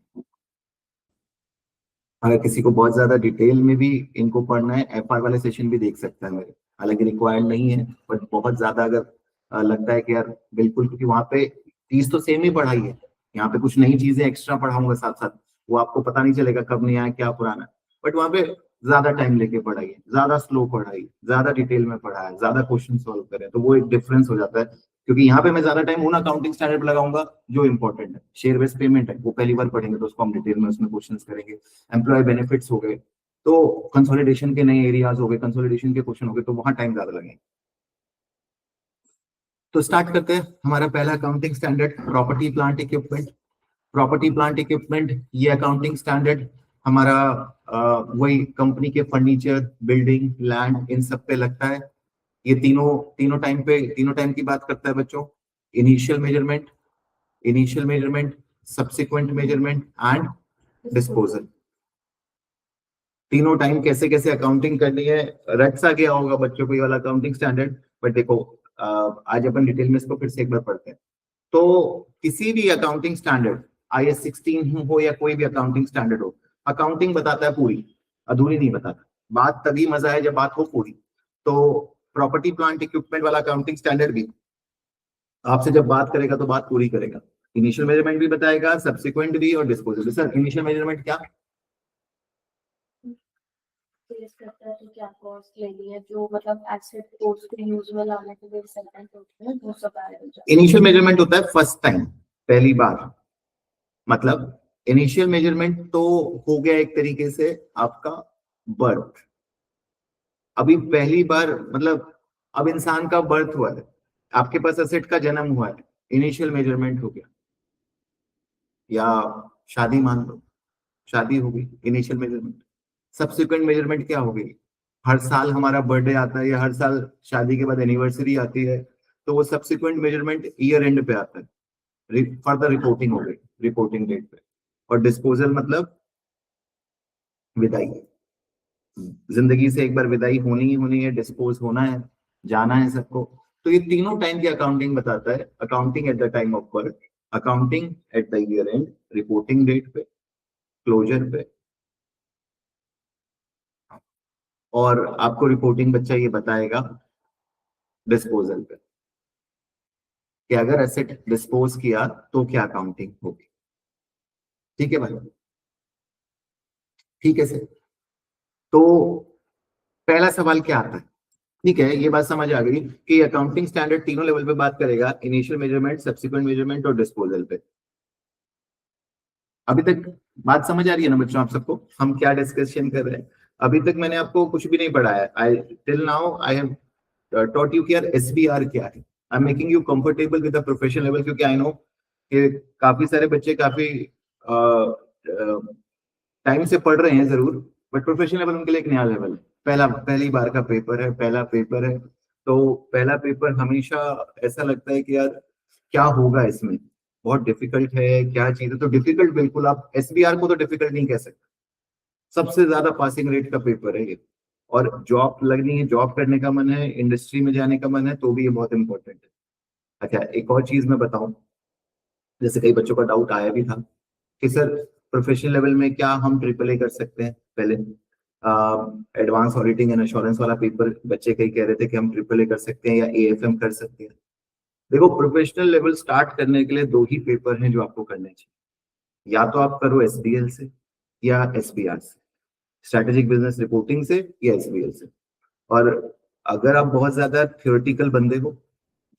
अगर किसी को बहुत ज्यादा डिटेल में भी इनको पढ़ना है, FR वाले सेशन भी देख सकता है मेरे, हालांकि रिक्वायर्ड नहीं है, बट बहुत ज्यादा अगर लगता है कि यार बिल्कुल, क्योंकि वहां पे चीज तो सेम ही पढ़ाई है, यहाँ पे कुछ नई चीजें एक्स्ट्रा पढ़ाऊंगा साथ साथ, वो आपको पता नहीं चलेगा कब नया है क्या पुराना है, बट वहां पे ज्यादा टाइम लेके पढ़ाई है, ज्यादा स्लो पढ़ाई, ज्यादा डिटेल में पढ़ा है, ज्यादा क्वेश्चन सॉल्व करें, तो वो एक डिफरेंस हो जाता है। क्योंकि यहाँ पे मैं ज्यादा टाइम उन अकाउंटिंग स्टैंडर्ड पे लगाऊंगा जो इंपॉर्टेंट है। शेयर बेस्ड पेमेंट है, वो पहली बार पढ़ेंगे तो उसको हम डिटेल में उसमें क्वेश्चन करेंगे। एम्प्लॉय बेनिफिट्स हो गए, तो कंसोलिडेशन के नए एरियाज हो गए, कंसोलिडेशन के क्वेश्चन हो गए, तो वहां टाइम ज्यादा लगेगा। तो स्टार्ट करते हैं। हमारा पहला accounting standard property plant equipment. Property plant equipment ये अकाउंटिंग स्टैंडर्ड हमारा वही कंपनी के फर्नीचर, बिल्डिंग, लैंड, इन सब पे लगता है। ये तीनों तीनों टाइम की बात करता है बच्चों। Initial measurement, subsequent measurement and disposal. तीनों टाइम कैसे कैसे अकाउंटिंग करनी है, रट सा गया होगा बच्चों को ये वाला अकाउंटिंग स्टैंडर्ड, बट देखो आज अपन डिटेल में इसको फिर से एक बार पढ़ते हैं। तो किसी भी अकाउंटिंग स्टैंडर्ड, IS-16 हो या कोई भी अकाउंटिंग स्टैंडर्ड हो, अकाउंटिंग बताता है पूरी, अधूरी नहीं बताता। बात तभी मजा है जब बात हो पूरी। तो प्रॉपर्टी प्लांट इक्विपमेंट वाला अकाउंटिंग स्टैंडर्ड भी आपसे जब बात करेगा तो बात पूरी करेगा। इनिशियल मेजरमेंट भी बताएगा, सब्सिक्वेंट भी और डिस्पोजल। सर इनिशियल मेजरमेंट क्या? करता है तो क्या कॉस्ट लेनी है, जो मतलब एसेट कोर्स के यूजुअल आने के लिए सेकंड होते हैं वो सब आएगा। इनिशियल मेजरमेंट होता है फर्स्ट टाइम, पहली बार। मतलब इनिशियल मेजरमेंट तो हो गया एक तरीके से आपका बर्थ। अभी पहली बार मतलब अब इंसान का बर्थ हुआ है, आपके पास एसेट का जन्म हुआ है, इनिशियल मेजरमेंट हो गया। या शादी मान लो, शादी हो गई, इनिशियल मेजरमेंट। सब्सिक्वेंट मेजरमेंट क्या हो गई? हर साल हमारा बर्थडे आता है या हर साल शादी के बाद एनिवर्सरी आती है, तो वो सब्सिक्वेंट मेजरमेंट ईयर एंड पे आता है, फर्दर रिपोर्टिंग हो गई, रिपोर्टिंग डेट पे। और डिस्पोजल मतलब विदाई, जिंदगी से एक बार विदाई होनी ही होनी है, डिस्पोज होना है, जाना है सबको। तो ये तीनों टाइम की अकाउंटिंग बताता है, accounting at the time of birth, accounting at the year end, reporting date पे, क्लोजर पे, और आपको रिपोर्टिंग बच्चा ये बताएगा डिस्पोजल पे कि अगर एसेट डिस्पोज किया तो क्या अकाउंटिंग होगी। ठीक है भाई, ठीक है सर। तो पहला सवाल क्या आता है? ठीक है, ये बात समझ आ गई कि अकाउंटिंग स्टैंडर्ड तीनों लेवल पे बात करेगा, इनिशियल मेजरमेंट, सब्सिक्वेंट मेजरमेंट और डिस्पोजल पे। अभी तक बात समझ आ रही है ना बच्चों आप सबको, हम क्या डिस्कशन कर रहे हैं? अभी तक मैंने आपको कुछ भी नहीं पढ़ाया, I till now I have taught you कि यार SBR क्या है। I am making you comfortable with the professional level, क्योंकि आई नो कि काफी सारे बच्चे काफी टाइम से पढ़ रहे हैं जरूर, बट प्रोफेशनल लेवल उनके लिए एक नया लेवल है, पहली बार का पेपर है, पहला पेपर है। तो पहला पेपर हमेशा ऐसा लगता है कि यार क्या होगा इसमें, बहुत डिफिकल्ट है, क्या चीज है। तो डिफिकल्ट बिल्कुल, आप SBR को तो डिफिकल्ट नहीं कह सकते, सबसे ज्यादा पासिंग रेट का पेपर है ये। और जॉब लगनी है, जॉब करने का मन है, इंडस्ट्री में जाने का मन है, तो भी ये बहुत इंपॉर्टेंट है। अच्छा, एक और चीज मैं बताऊं, जैसे कई बच्चों का डाउट आया भी था कि सर प्रोफेशनल लेवल में क्या हम AAA कर सकते हैं? पहले एडवांस ऑडिटिंग एंड एश्योरेंस वाला पेपर बच्चे कई कह रहे थे कि हम AAA कर सकते हैं या AFM कर सकते हैं। देखो, प्रोफेशनल लेवल स्टार्ट करने के लिए दो ही पेपर हैं जो आपको करने चाहिए, या तो आप करो SBL से या SBR से, स्ट्रेटेजिक बिजनेस रिपोर्टिंग से या SBL से। और अगर आप बहुत ज्यादा थियोरेटिकल बंदे हो,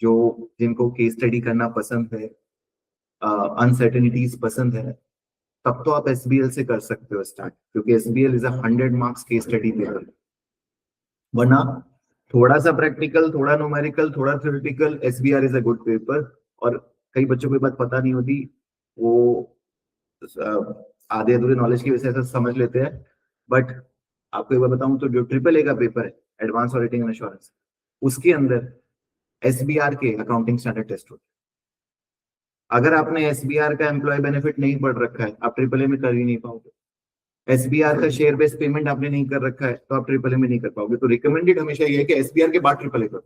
जो जिनको केस स्टडी करना पसंद है, अनसर्टेनिटीज पसंद है, तब तो आप SBL से कर सकते हो स्टार्ट, क्योंकि SBL is 100 marks case study paper. वरना थोड़ा सा प्रैक्टिकल, थोड़ा न्यूमेरिकल, थोड़ा theoretical, SBR is a good paper. और कई बच्चों को ये बात पता नहीं होती, वो आधे अधूरे नॉलेज की वजह से ऐसा समझ लेते हैं। बट आपको एक बार बताऊं तो जो AAA का पेपर है, एडवांस ऑडिटिंग एंड एश्योरेंस, उसके अंदर SBR के अकाउंटिंग स्टैंडर्ड टेस्ट होते हैं। अगर आपने SBR का एम्प्लॉय बेनिफिट नहीं पढ़ रखा है, आप AAA में कर ही नहीं पाओगे। SBR का शेयर बेस्ड पेमेंट आपने नहीं कर रखा है, तो आप AAA में नहीं कर पाओगे। तो रिकमेंडेड हमेशा ये है कि SBR के बाद AAA करो,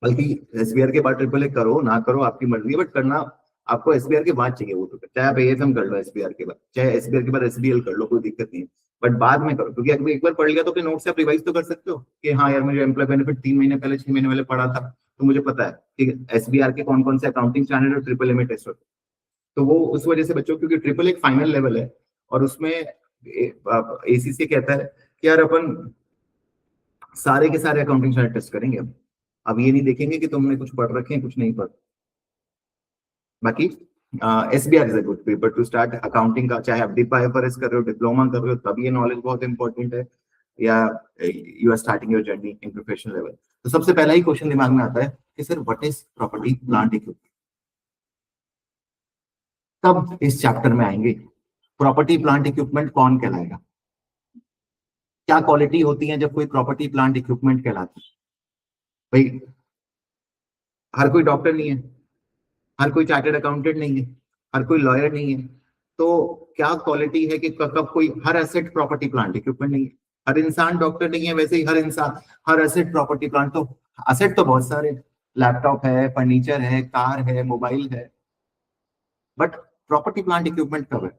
बल्कि SBR के बाद AAA करो ना करो आपकी मर्जी है, बट करना आपको SBR के बाद चाहिए वो तो। चाहे आप AFM कर लो SBR के बाद, चाहे SBR के बाद SBL कर लो, कोई दिक्कत नहीं है, बट बाद में करो। क्योंकि अगर एक बार पढ़ लिया तो अपने नोट से आप रिवाइज तो कर सकते हो कि हाँ यार, मुझे एम्प्लॉय बेनिफिट 3 महीने पहले, 6 महीने पहले पढ़ा था, तो मुझे पता है ठीक है SBR के कौन कौन से अकाउंटिंग स्टैंडर्ड और AAA में टेस्ट होते हैं। तो वो उस वजह से बच्चों, क्योंकि AAA एक फाइनल लेवल है, और उसमें ACC कहता है कि यार अपन सारे के सारे अकाउंटिंग स्टैंडर्ड टेस्ट करेंगे। अब ये नहीं देखेंगे कि तुमने कुछ पढ़ रखे हैं, कुछ नहीं पढ़। बाकी SBR is a good paper two start accounting का, चाहे आप DIP IFRS कर रहे हो, डिप्लोमा कर रहे हो, तब ये नॉलेज बहुत इंपॉर्टेंट है, या you are starting your journey in professional level. तो सबसे पहला ही क्वेश्चन दिमाग में आता है कि sir what is property plant equipment. तब इस चैप्टर में आएंगे प्रॉपर्टी प्लांट इक्विपमेंट कौन कहलाएगा, क्या क्वालिटी होती है जब कोई प्रॉपर्टी प्लांट इक्विपमेंट कहलाता है। भाई, हर कोई डॉक्टर नहीं है, हर कोई चार्टर्ड अकाउंटेंट नहीं है, हर कोई लॉयर नहीं है। तो क्या क्वालिटी है कि कब कोई, हर एसेट प्रॉपर्टी प्लांट इक्विपमेंट नहीं है, हर इंसान डॉक्टर नहीं है, वैसे ही हर इंसान, हर एसेट प्रॉपर्टी प्लांट। तो एसेट तो बहुत सारे, लैपटॉप है, फर्नीचर है, कार है, मोबाइल है, बट प्रॉपर्टी प्लांट इक्विपमेंट कब है?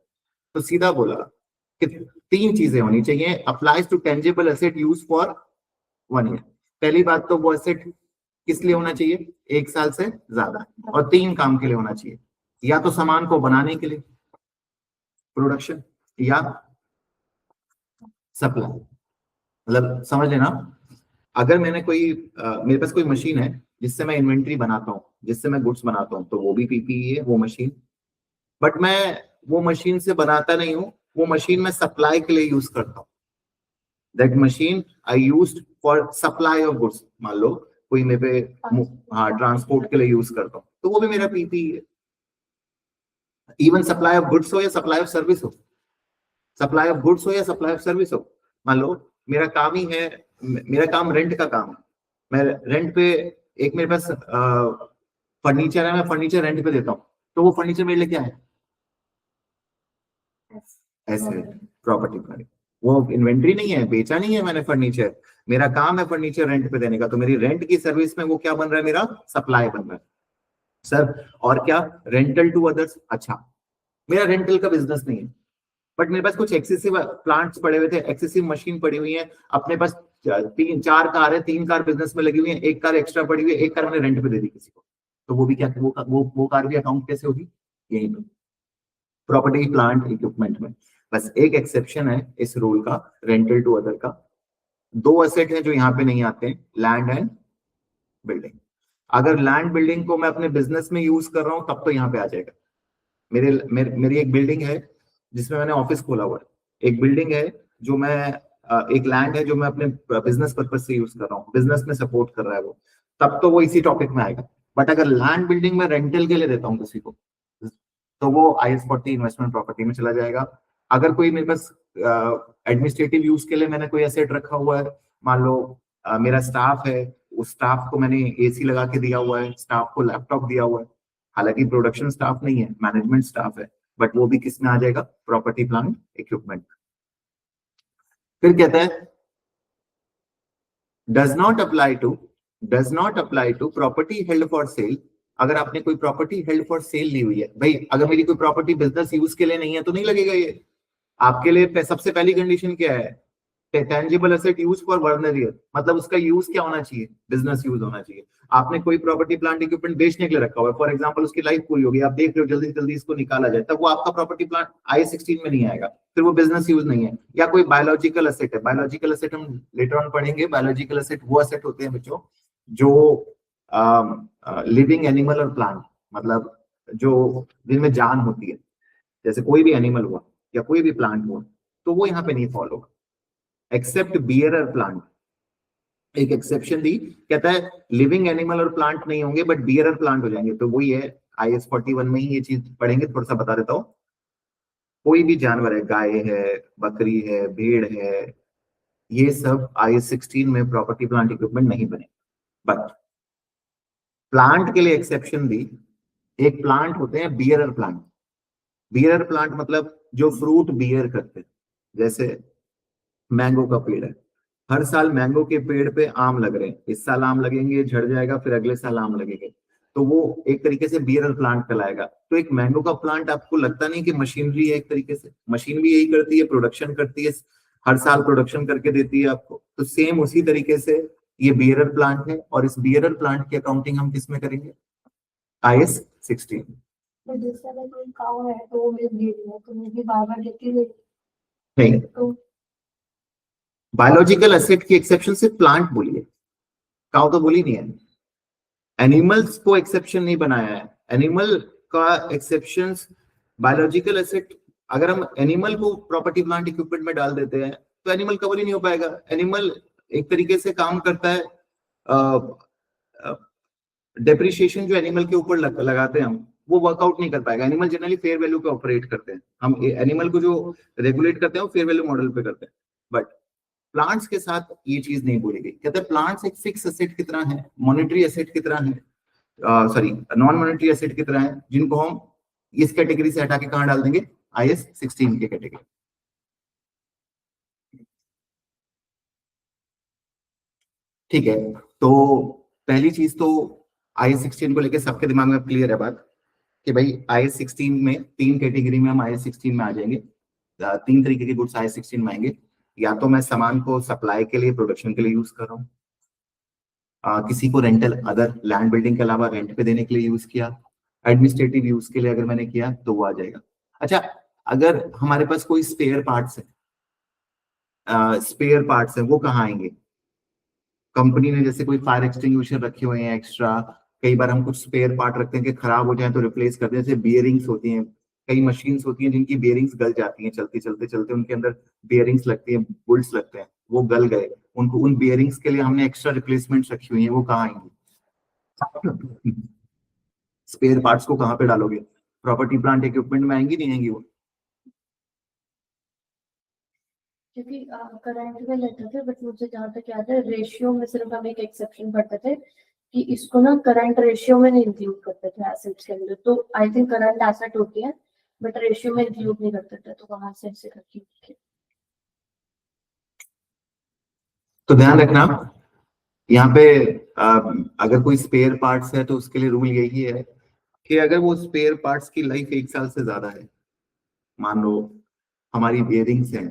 तो सीधा बोला कि 3 चीजें होनी चाहिए। Applies to tangible asset use for 1 year. पहली बात तो वो एसेट किस लिए होना चाहिए? 1 साल से ज्यादा, और 3 काम के लिए होना चाहिए, या तो सामान को बनाने के लिए, प्रोडक्शन, या सप्लाई। मतलब समझ लेना, अगर मैंने कोई मेरे पास कोई मशीन है जिससे मैं इन्वेंट्री बनाता हूँ, जिससे मैं गुड्स बनाता हूँ, तो वो भी PPE है वो मशीन। बट मैं वो मशीन से बनाता नहीं हूँ, वो मशीन मैं सप्लाई के लिए यूज करता हूँ। That machine I used for supply of goods. मान लो कोई मेरे पे, हाँ, ट्रांसपोर्ट के लिए यूज करता हूँ, तो वो भी मेरा PPE है। इवन सप्लाई ऑफ गुड्स हो या सप्लाई ऑफ सर्विस हो, सप्लाई ऑफ गुड्स हो या सप्लाई ऑफ सर्विस हो, मान लो मेरा काम ही है, मेरा काम रेंट का काम है, मैं रेंट पे, एक मेरे पास फर्नीचर है, मैं फर्नीचर रेंट पे देता हूँ, तो वो फर्नीचर मेरे लिए क्या है? Asset, property plant. वो इन्वेंट्री नहीं है, बेचा नहीं है मैंने फर्नीचर, मेरा काम है फर्नीचर रेंट पे देने का, तो मेरी रेंट की सर्विस में वो क्या बन रहा है? मेरा सप्लाई बन रहा है सर। और क्या? Rental to others. अच्छा, मेरा रेंटल का बिजनेस नहीं है, बट मेरे पास कुछ एक्सेसिव प्लांट्स पड़े हुए थे, एक्सेसिव मशीन पड़ी हुई है अपने पास, 3 4 कार है, 3 कार बिजनेस में लगी हुई है, 1 कार एक्स्ट्रा पड़ी हुई है, 1 कार मैंने रेंट पे दे दी किसी को, तो वो भी क्या, वो कार भी अकाउंट कैसे होगी? यही पे, प्रॉपर्टी प्लांट इक्विपमेंट में। बस एक एक्सेप्शन है इस रूल का, रेंटल टू अदर का। 2 एसेट है जो यहाँ पे नहीं आते हैं, लैंड एंड बिल्डिंग। अगर लैंड बिल्डिंग को मैं अपने बिजनेस में यूज कर रहा हूँ तब तो यहाँ पे आ जाएगा। मेरी एक बिल्डिंग है जिसमें मैंने ऑफिस खोला हुआ है, एक बिल्डिंग है जो मैं एक लैंड है जो मैं अपने बिजनेस पर्पज से यूज कर रहा हूँ, बिजनेस में सपोर्ट कर रहा है वो, तब तो वो इसी टॉपिक में आएगा। बट अगर लैंड बिल्डिंग में रेंटल के लिए देता हूँ किसी को, तो वो IS 40 इन्वेस्टमेंट प्रॉपर्टी में चला जाएगा। अगर कोई मेरे पास एडमिनिस्ट्रेटिव यूज के लिए मैंने कोई एसेट रखा हुआ है, मान लो मेरा स्टाफ है, उस स्टाफ को मैंने AC लगा के दिया हुआ है, स्टाफ को लैपटॉप दिया हुआ है, हालांकि प्रोडक्शन स्टाफ नहीं है, मैनेजमेंट स्टाफ है, बट वो भी किस में आ जाएगा? Property plant equipment. फिर कहता है does not apply to property held for sale. अगर आपने कोई प्रॉपर्टी हेल्ड फॉर सेल ली हुई है, भाई अगर मेरी कोई प्रॉपर्टी बिजनेस यूज के लिए नहीं है तो नहीं लगेगा ये। आपके लिए सबसे पहली कंडीशन क्या है? Tangible asset use for 1 year, मतलब उसका यूज क्या होना चाहिए? बिजनेस यूज होना चाहिए। आपने कोई प्रॉपर्टी प्लांट इक्विपमेंट बेचने के लिए रखा हुआ है, फॉर एग्जांपल उसकी लाइफ पूरी होगी, आप देख रहे हो जल्दी से जल्दी इसको निकाला जाए, तब वो आपका प्रॉपर्टी प्लांट IS 16 में नहीं आएगा, फिर वो बिजनेस यूज नहीं है। या कोई बायोलॉजिकल एसेट है, बायोलॉजिकल एसेट हम लेटर ऑन पढ़ेंगे, बायोलॉजिकल एसेट वो एसेट होते हैं बच्चों जो लिविंग एनिमल और प्लांट, मतलब जो जिनमें जान होती है, जैसे कोई भी एनिमल हुआ या कोई भी प्लांट हुआ, तो वो यहाँ पे नहीं फॉलो होगा, एक्सेप्ट बियरर प्लांट। एक एक्सेप्शन दी, कहता है लिविंग एनिमल और प्लांट नहीं होंगे बट बियरर प्लांट हो जाएंगे, तो वही है IS 41 में ही ये चीज पढ़ेंगे, थोड़ा सा बता देता हूँ। कोई भी जानवर है, गाय है, बकरी है, भेड़ है, ये सब IS 16 में प्रॉपर्टी प्लांट इक्विपमेंट नहीं बने। बट प्लांट के लिए एक्सेप्शन दी, एक प्लांट होते हैं बियरर प्लांट। बियरर प्लांट मतलब जो फ्रूट बियर करते हैं, जैसे मैंगो का पेड़ है, हर साल मैंगो के पेड़ पे आम लग रहे हैं, इस साल आम लगेंगे, झड़ जाएगा, फिर अगले साल आम लगेंगे, तो वो एक तरीके से बियरर प्लांट कहलाएगा। तो एक मैंगो का प्लांट आपको लगता नहीं कि मशीनरी है? एक तरीके से मशीन भी यही करती है, प्रोडक्शन करती है, हर साल प्रोडक्शन करके देती है आपको, तो सेम उसी तरीके से ये बियरर प्लांट है, और इस बियरर प्लांट की अकाउंटिंग हम किस में करेंगे? IS 16। तो जैसे अगर कोई काऊ है तो वो मिल्क दे रही है तो मुझे बार बार देती है नहीं, तो बायोलॉजिकल एसेट की एक्सेप्शन सिर्फ प्लांट बोलिए, काउ तो बोली नहीं है। एनिमल्स को एक्सेप्शन नहीं बनाया है, एनिमल का एक्सेप्शन बायोलॉजिकल एसेट। अगर हम एनिमल को प्रॉपर्टी प्लांट इक्विपमेंट में डाल देते हैं तो एनिमल कवर ही नहीं हो पाएगा। एनिमल एक तरीके से काम करता है, डेप्रिसिएशन जो एनिमल के ऊपर लगाते हैं हम, वो वर्कआउट नहीं कर पाएगा। एनिमल जनरली फेयर वैल्यू पे ऑपरेट करते हैं, हम एनिमल को जो रेगुलेट करते हैं वो फेयर वैल्यू मॉडल पे करते हैं, बट प्लांट्स के साथ ये चीज नहीं बोली गई। कहते हैं प्लांट्स एक फिक्स एसेट की तरह है, मॉनेटरी एसेट की तरह है, सॉरी नॉन मॉनेटरी एसेट की तरह है, जिनको हम इस कैटेगरी से हटा के कहां डाल देंगे? IS 16 के कैटेगरी। ठीक है, तो पहली चीज तो IS 16 को लेकर सबके दिमाग में क्लियर है बात कि भाई IS 16 में 3 कैटेगरी में हम IS 16 में आ जाएंगे। 3 तरीके के गुड्स IS 16 में आएंगे। या तो मैं सामान को सप्लाई के लिए, प्रोडक्शन के लिए यूज कर रहा हूँ, किसी को रेंटल अदर लैंड बिल्डिंग के अलावा रेंट पे देने के लिए यूज किया, एडमिनिस्ट्रेटिव यूज के लिए अगर मैंने किया तो वो आ जाएगा। अच्छा, अगर हमारे पास कोई स्पेयर पार्ट्स है, स्पेयर पार्ट्स है, वो कहाँ आएंगे? कंपनी ने जैसे कोई फायर एक्सटिंग्विशर रखे हुए हैं एक्स्ट्रा, कई बार हम कुछ स्पेयर पार्ट रखते हैं कि खराब हो जाए तो रिप्लेस करते हैं, जैसे बियरिंग्स होती हैं, कई मशीन्स होती हैं जिनकी बियरिंग्स गल जाती हैं, चलते चलते चलते उनके अंदर बियरिंग्स लगती हैं, बुल्ट्स लगते हैं, वो गल गए, उनको उन बियरिंग्स के लिए हमने एक्स्ट्रा रिप्लेसमेंट्स रखी हुई है, वो कहाँ आएंगी? स्पेयर पार्ट्स को कहाँ पे डालोगे? प्रॉपर्टी प्लांट इक्विपमेंट में आएंगी नहीं आएंगी वो? क्योंकि करंट में लेते थे, बट मुझे जहाँ तक याद है रेशियो में सिर्फ हम एक एक्सेप्शन पढ़ते थे कि इसको ना करंट रेशियो में नहीं इंक्लूड करते थे एसेट्स के अंदर। तो आई थिंक करंट एसेट होती है बट रेशियो में इंक्लूड नहीं करते थे, तो वहां से ऐसे करके लिखे। तो ध्यान रखना यहाँ पे अगर कोई स्पेयर पार्ट्स है तो उसके लिए रूल यही है कि अगर वो स्पेयर पार्ट्स की लाइफ 1 साल से ज्यादा है, मान लो हमारी बियरिंग्स हैं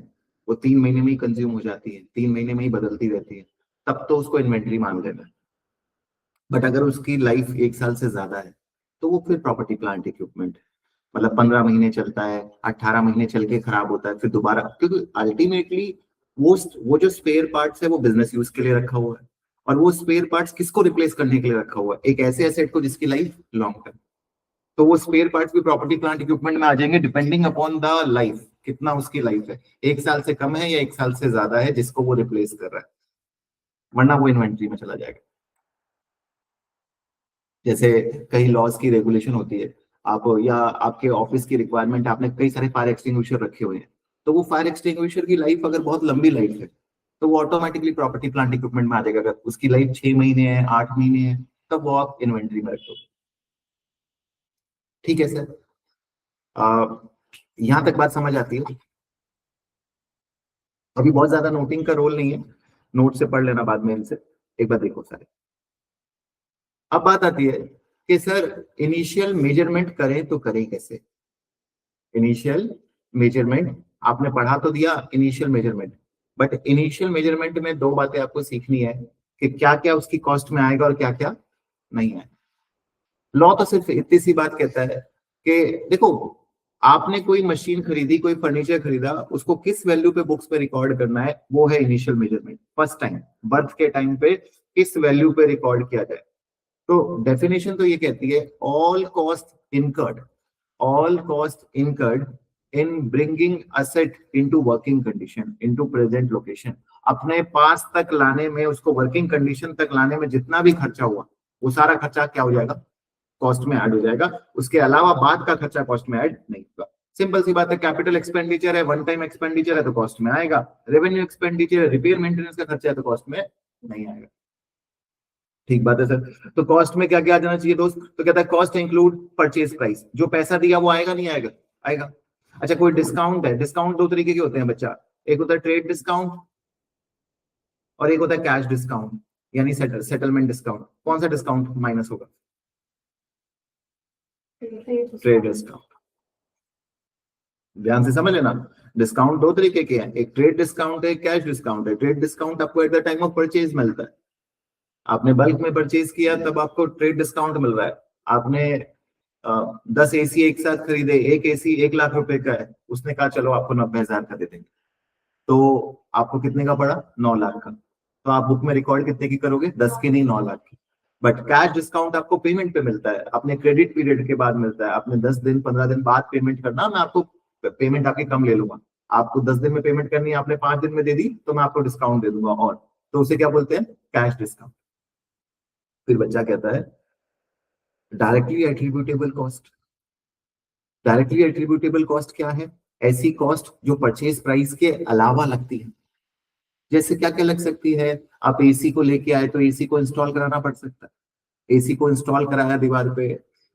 वो 3 महीने में ही कंज्यूम हो जाती है, 3 महीने में ही बदलती रहती है, तब तो उसको इन्वेंट्री मान लेना। बट अगर उसकी लाइफ 1 साल से ज्यादा है तो वो फिर प्रॉपर्टी प्लांट इक्विपमेंट, मतलब 15 महीने चलता है, 18 महीने चल के खराब होता है, फिर दोबारा, क्योंकि अल्टीमेटली वो जो स्पेयर पार्ट्स है वो बिजनेस यूज के लिए रखा हुआ है, और वो स्पेयर पार्ट्स किसको रिप्लेस करने के लिए रखा हुआ है, एक ऐसे एसेट को जिसकी लाइफ लॉन्ग टर्म। तो वो स्पेयर पार्ट्स भी प्रॉपर्टी प्लांट इक्विपमेंट में आ जाएंगे, डिपेंडिंग अपॉन द लाइफ, कितना उसकी लाइफ है, 1 साल से कम है या 1 साल से ज्यादा है जिसको वो रिप्लेस कर रहा है, वरना वो इन्वेंट्री में चला जाएगा। जैसे कई लॉज की रेगुलेशन होती है, आप या आपके ऑफिस की रिक्वायरमेंट, आपने कई सारे फायर एक्सटिंग्विशर रखे हुए हैं, तो वो फायर एक्सटिंग्विशर की लाइफ अगर बहुत लंबी लाइफ है तो वो ऑटोमेटिकली प्रॉपर्टी प्लांट इक्विपमेंट में आ जाएगा। अगर उसकी लाइफ 6 महीने है, 8 महीने है, तब वो आप इन्वेंट्री में रखो। ठीक है सर, यहां तक बात समझ आती है? अभी बहुत ज्यादा नोटिंग का रोल नहीं है, नोट से पढ़ लेना बाद में इनसे, एक बार देखो सारे। अब बात आती है कि सर इनिशियल मेजरमेंट करें तो करें कैसे। इनिशियल मेजरमेंट आपने पढ़ा तो दिया, initial measurement, but initial measurement में 2 बातें आपको सीखनी है कि क्या क्या उसकी कॉस्ट में आएगा और क्या क्या नहीं आएगा। लॉ तो सिर्फ इतनी सी बात कहता है कि देखो, आपने कोई मशीन खरीदी, कोई फर्नीचर खरीदा, उसको किस वैल्यू पे बुक्स पे रिकॉर्ड करना है, वो है initial measurement. First time birth के टाइम पे किस वैल्यू पे रिकॉर्ड किया जाए। तो डेफिनेशन तो ये कहती है all cost incurred in bringing asset into working condition into present location। अपने पास तक लाने में, उसको वर्किंग कंडीशन तक लाने में जितना भी खर्चा हुआ वो सारा खर्चा क्या हो जाएगा, कॉस्ट में ऐड हो जाएगा। उसके अलावा बाद का खर्चा कॉस्ट में ऐड नहीं होगा। सिंपल सी बात है, कैपिटल एक्सपेंडिचर है, वन टाइम एक्सपेंडिचर है तो कॉस्ट में आएगा, रेवेन्यू एक्सपेंडिचर, रिपेयर मेंटेनेंस का खर्चा है तो कॉस्ट में नहीं आएगा। ठीक बात है सर। तो कॉस्ट में क्या क्या आ जाना चाहिए दोस्त? तो कहता है कॉस्ट इंक्लूड परचेज प्राइस, जो पैसा दिया वो आएगा नहीं आएगा? आएगा। अच्छा, कोई डिस्काउंट है, डिस्काउंट 2 तरीके के होते हैं बच्चा, एक होता है ट्रेड डिस्काउंट और एक होता है कैश डिस्काउंट, यानी सेटलमेंट डिस्काउंट। कौन सा डिस्काउंट माइनस होगा? Trade discount. ध्यान से समझ लेना, डिस्काउंट 2 तरीके के हैं, एक ट्रेड डिस्काउंट है, कैश डिस्काउंट है। ट्रेड डिस्काउंट आपको eight the time of purchase मिलता है, आपने बल्क में परचेज किया तब आपको ट्रेड डिस्काउंट मिल रहा है। आपने 10 एसी एक साथ खरीदे, एक एसी 1 लाख रुपए का है, उसने कहा चलो आपको 90,000 का दे देंगे, तो आपको कितने का पड़ा? 9 लाख का। तो आप बुक में रिकॉर्ड कितने की करोगे? 10 की नहीं, 9 लाख की। बट कैश डिस्काउंट आपको पेमेंट पे मिलता है, अपने क्रेडिट पीरियड के बाद मिलता है। आपने 10 दिन 15 दिन बाद पेमेंट करना, मैं आपको पेमेंट आपकी कम ले लूंगा। आपको 10 दिन में पेमेंट करनी है, आपने 5 दिन में दे दी तो मैं आपको डिस्काउंट दे दूंगा, और तो उसे क्या बोलते हैं? Cash discount. फिर बच्चा कहता है directly attributable cost. Directly attributable cost क्या है? ऐसी कॉस्ट जो परचेज प्राइस के अलावा लगती है। जैसे क्या क्या लग सकती है? आप एसी को लेके आए तो एसी को इंस्टॉल कराना पड़ सकता है, एसी को इंस्टॉल कराया दीवार पे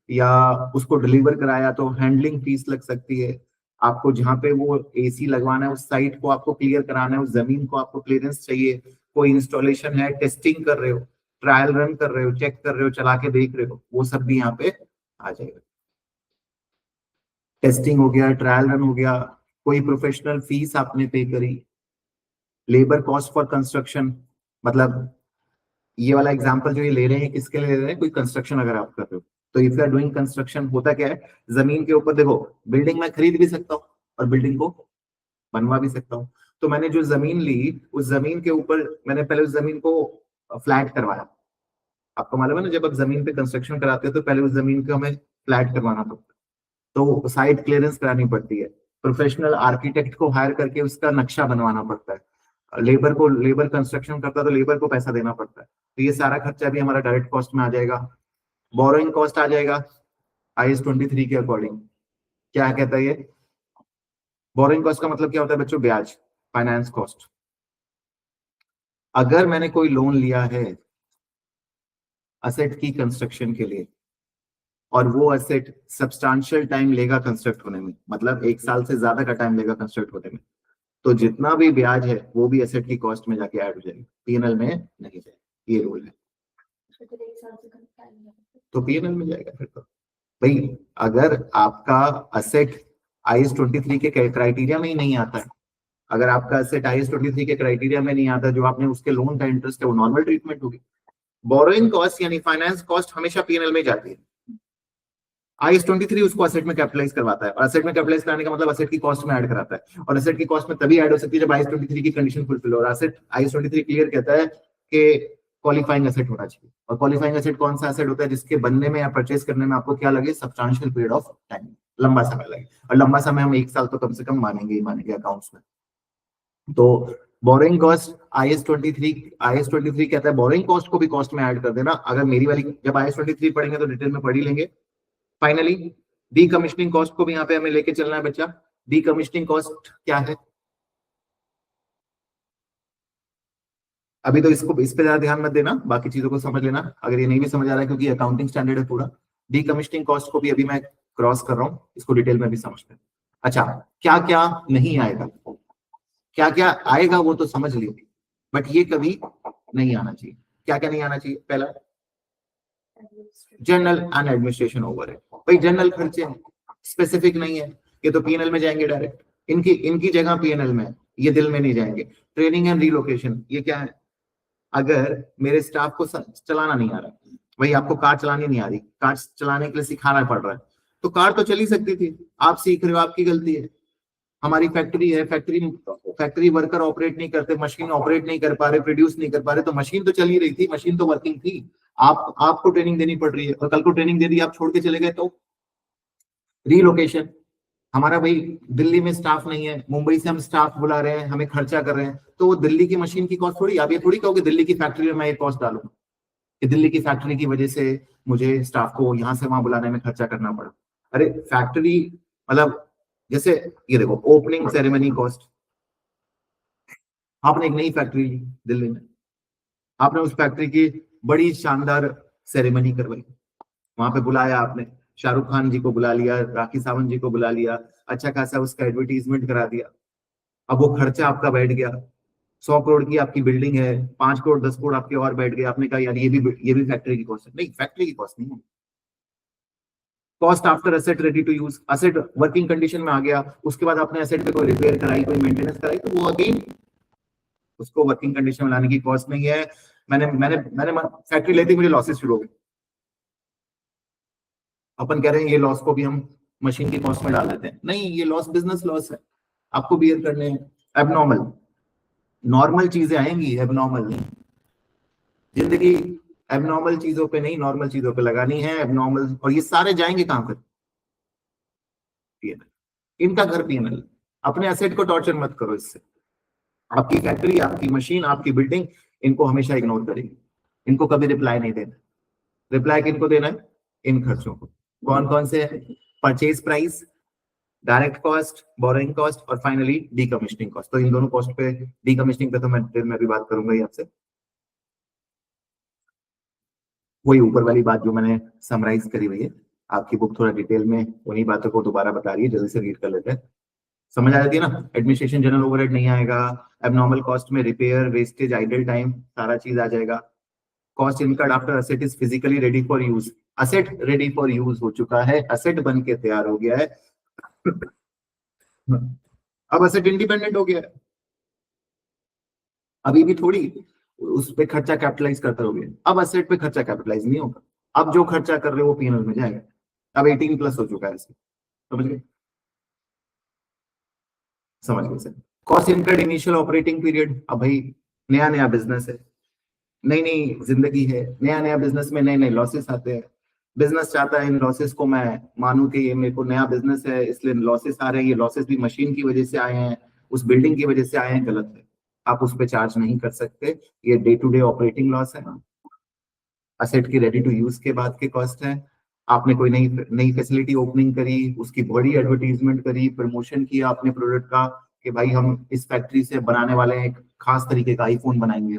या उसको डिलीवर कराया तो हैंडलिंग फीस लग सकती है। आपको जहाँ पे वो एसी लगवाना है उस साइट को आपको क्लियर कराना है, उस जमीन को आपको क्लियरेंस चाहिए। कोई इंस्टॉलेशन है, टेस्टिंग कर रहे हो, ट्रायल रन कर रहे हो, चेक कर रहे हो, चला के देख रहे हो, वो सब भी यहाँ पे आ जाएगा। टेस्टिंग हो गया, ट्रायल रन हो गया, कोई प्रोफेशनल फीस आपने पे करी, लेबर कॉस्ट फॉर कंस्ट्रक्शन। मतलब ये वाला एग्जांपल जो ये ले रहे हैं किसके लिए ले रहे हैं? कोई कंस्ट्रक्शन अगर आप कर रहे हो तो if you are doing construction, होता क्या है, जमीन के ऊपर देखो, बिल्डिंग मैं खरीद भी सकता हूँ और बिल्डिंग को बनवा भी सकता हूँ। तो मैंने जो जमीन ली, उस जमीन के ऊपर मैंने पहले उस जमीन को फ्लैट करवाया। आपको मालूम है ना, जब आप जमीन पे कंस्ट्रक्शन कराते हो तो पहले उस जमीन को हमें फ्लैट करवाना पड़ता है, तो साइट क्लियरेंस करानी पड़ती है, प्रोफेशनल आर्किटेक्ट को हायर करके उसका नक्शा बनवाना पड़ता है, लेबर कंस्ट्रक्शन करता है तो लेबर को पैसा देना पड़ता है। तो ये सारा खर्चा भी हमारा डायरेक्ट कॉस्ट में आ जाएगा। बोरोइंग कॉस्ट आ जाएगा IAS 23 के अकॉर्डिंग। क्या कहता है ये? बोरोइंग कॉस्ट का मतलब क्या होता है बच्चों? ब्याज। फाइनेंस कॉस्ट, अगर मैंने कोई लोन लिया है असेट की कंस्ट्रक्शन के लिए और वो असेट सब्सटेंशियल टाइम लेगा कंस्ट्रक्ट होने में, मतलब 1 साल से ज्यादा का टाइम लेगा कंस्ट्रक्ट होने में, तो जितना भी ब्याज है वो भी असेट की कॉस्ट में जाके ऐड हो जाएगी, पीएनएल में नहीं जाएगी, ये रूल है। तो पीएनएल में जाएगा फिर तो भाई, अगर आपका असेट IAS 23 के क्राइटेरिया में ही नहीं आता है, अगर आपका असेट IAS 23 के क्राइटेरिया में नहीं आता, जो आपने उसके लोन का इंटरेस्ट है वो नॉर्मल ट्रीटमेंट होगी। बोरोइंग कॉस्ट यानी फाइनेंस कॉस्ट हमेशा पीएनएल में जाती है। IAS 23 उसको असेट में कैपिटलाइज करवाता है, और असेट में कैपिटलाइज कराने का मतलब असेट की कॉस्ट में ऐड कराता है, और असेट की कॉस्ट में तभी ऐड हो सकती है जब IAS 23 की कंडीशन फुलफिल हो। और असेट IAS 23 क्लियर कहता है कि क्वालिफाइंग एसेट होना चाहिए, और क्वालिफाइंग एसेट कौन सा एसेट होता है, जिसके बनने में या परचेज करने में आपको क्या लगे, सब्सटेंशियल पीरियड ऑफ टाइम, लंबा समय लगे, और लंबा समय हम 1 साल तो कम से कम मानेंगे ही मानेंगे अकाउंट्स में। तो बोरोइंग कॉस्ट IAS 23 कहता है बोरोइंग कॉस्ट को भी कॉस्ट में ऐड कर देना। अगर मेरी वाली जब IAS 23 पढ़ेंगे तो डिटेल में पढ़ ही लेंगे। फाइनली डीकमिशनिंग कॉस्ट को भी यहाँ पे हमें लेके चलना है बच्चा। डीकमिशनिंग कॉस्ट क्या है, अभी तो इसको इस पे ज्यादा ध्यान मत देना, बाकी चीजों को समझ लेना अगर ये नहीं भी समझ आ रहा है, क्योंकि अकाउंटिंग स्टैंडर्ड है पूरा। डीकमिशनिंग कॉस्ट को भी अभी मैं क्रॉस कर रहा हूँ, इसको डिटेल में भी समझते हैं। अच्छा, क्या क्या नहीं आएगा, क्या क्या आएगा वो तो समझ लियो, बट ये कभी नहीं आना चाहिए। क्या क्या नहीं आना चाहिए, पहला जनरल एंड एडमिनिस्ट्रेशन ओवरहेड। भाई जनरल खर्चे हैं, स्पेसिफिक नहीं है, ये तो पीएनएल में जाएंगे डायरेक्ट, इनकी जगह पीएनएल में, ये दिल में नहीं जाएंगे। ट्रेनिंग एंड रिलोकेशन, ये क्या है, अगर मेरे स्टाफ को चलाना नहीं आ रहा, भाई आपको कार चलानी नहीं आ रही, कार चलाने के लिए सिखाना पड़ रहा है, तो कार तो चली सकती थी, आप सीख रहे हो, आपकी गलती है। हमारी फैक्ट्री है, फैक्ट्री वर्कर ऑपरेट नहीं करते, मशीन ऑपरेट नहीं कर पा रहे, प्रोड्यूस नहीं कर पा रहे, तो मशीन तो चल ही रही थी, मशीन तो वर्किंग थी, आपको ट्रेनिंग देनी पड़ रही है, और कल को ट्रेनिंग दे दी आप छोड़ के चले गए तो। रीलोकेशन, हमारा भाई दिल्ली में स्टाफ नहीं है, मुंबई से हम स्टाफ बुला रहे हैं, हमें खर्चा कर रहे हैं, तो वो दिल्ली की मशीन की कॉस्ट थोड़ी, आप ये थोड़ी कहोगे दिल्ली की फैक्ट्री में मैं ये कॉस्ट डालूंगा कि दिल्ली की फैक्ट्री की वजह से मुझे स्टाफ को यहाँ से वहां बुलाने में खर्चा करना पड़ा। अरे फैक्ट्री मतलब जैसे ये देखो, ओपनिंग सेरेमनी कॉस्ट, आपने एक नई फैक्ट्री ली दिल्ली में, आपने उस फैक्ट्री की बड़ी शानदार सेरेमनी करवाई, वहां पे बुलाया आपने, शाहरुख खान जी को बुला लिया, राखी सावंत जी को बुला लिया, अच्छा खासा उसका एडवर्टीजमेंट करा दिया, अब वो खर्चा आपका बैठ गया, 100 करोड़ की आपकी बिल्डिंग है, 5 करोड़ 10 करोड़ आपके और बैठ गए, आपने कहा यार ये भी फैक्ट्री की कॉस्ट है। नहीं, फैक्ट्री की कॉस्ट नहीं है। Cost after asset ready to use, asset working condition में आ गया, उसके बाद आपने एसेट पे कोई रिपेयर कराई, कोई मेंटेनेंस कराई, तो वो अगेन उसको वर्किंग कंडीशन में लाने की कॉस्ट नहीं है। मैंने फैक्ट्री लेती मुझे लॉसेस शुरू हो गए, अपन कह रहे हैं ये लॉस को भी हम मशीन की कॉस्ट में डाल देते हैं, नहीं, ये लॉस बिजनेस लॉस है, आपको बियर करने हैं। एबनॉर्मल, नॉर्मल चीजें आएंगी, एबनॉर्मल नहीं। जिंदगी एबनॉर्मल चीजों पे नहीं, नॉर्मल चीजों पे लगानी है। एबनॉर्मल, और ये सारे जाएंगे कहां पर, पीएनएल, इनका घर पीएनएल। अपने एसेट को टॉर्चर मत करो इससे, आपकी फैक्ट्री, आपकी मशीन, आपकी बिल्डिंग, इनको हमेशा इग्नोर करेगी, इनको कभी रिप्लाई नहीं देना। रिप्लाई किनको देना है, इन खर्चों को। कौन कौन से, purchase price, direct cost, borrowing cost, और फाइनली डीकमिशनिंग कॉस्ट। तो इन दोनों कॉस्ट पे, डीकमिशनिंग पे तो मैं फिर मैं भी बात करूंगा ही आपसे। वही ऊपर वाली बात जो मैंने समराइज करी हुई है, आपकी बुक थोड़ा डिटेल में उन्हीं बातों को दोबारा बता रही है, जल्दी से रीड कर लेते हैं, समझ आ जाती है ना। एडमिनिस्ट्रेशन जनरल ओवरहेड नहीं आएगा, एबनॉर्मल कॉस्ट में रिपेयर, वेस्टेज, आइडल टाइम, सारा चीज आ जाएगा। Cost incurred after asset is physically ready for use, asset ready for use हो चुका है, असेट बन के तैयार हो गया है, अब असेट इंडिपेंडेंट हो गया है, अभी भी थोड़ी उस पे खर्चा कैपिटलाइज करते रहोगे, अब असेट पे खर्चा कैपिटलाइज नहीं होगा, अब जो खर्चा कर रहे हो वो पीएनएल में जाएगा, अब 18+ हो चुका है ऐसे, समझ गए, समझ गए sir. Cost incurred initial operating period, अब भाई नया नया बिजनेस है, नई नई जिंदगी है, नया नया बिजनेस में नए नए लॉसेस आते हैं, बिजनेस चाहता है इन लॉसेस को मैं मानूं कि ये मेरे को नया बिजनेस है इसलिए लॉसेस आ रहे हैं, ये लॉसेस भी मशीन की वजह से आए हैं, उस बिल्डिंग की वजह से आए हैं, गलत है, आप उस पर चार्ज नहीं कर सकते, ये day to day operating loss है। असेट की रेडी टू यूज के बाद के कॉस्ट है, आपने कोई नई फैसिलिटी ओपनिंग करी, उसकी बड़ी एडवर्टीजमेंट करी, प्रमोशन किया अपने प्रोडक्ट का, कि भाई हम इस फैक्ट्री से बनाने वाले हैं, एक खास तरीके का आईफोन बनाएंगे,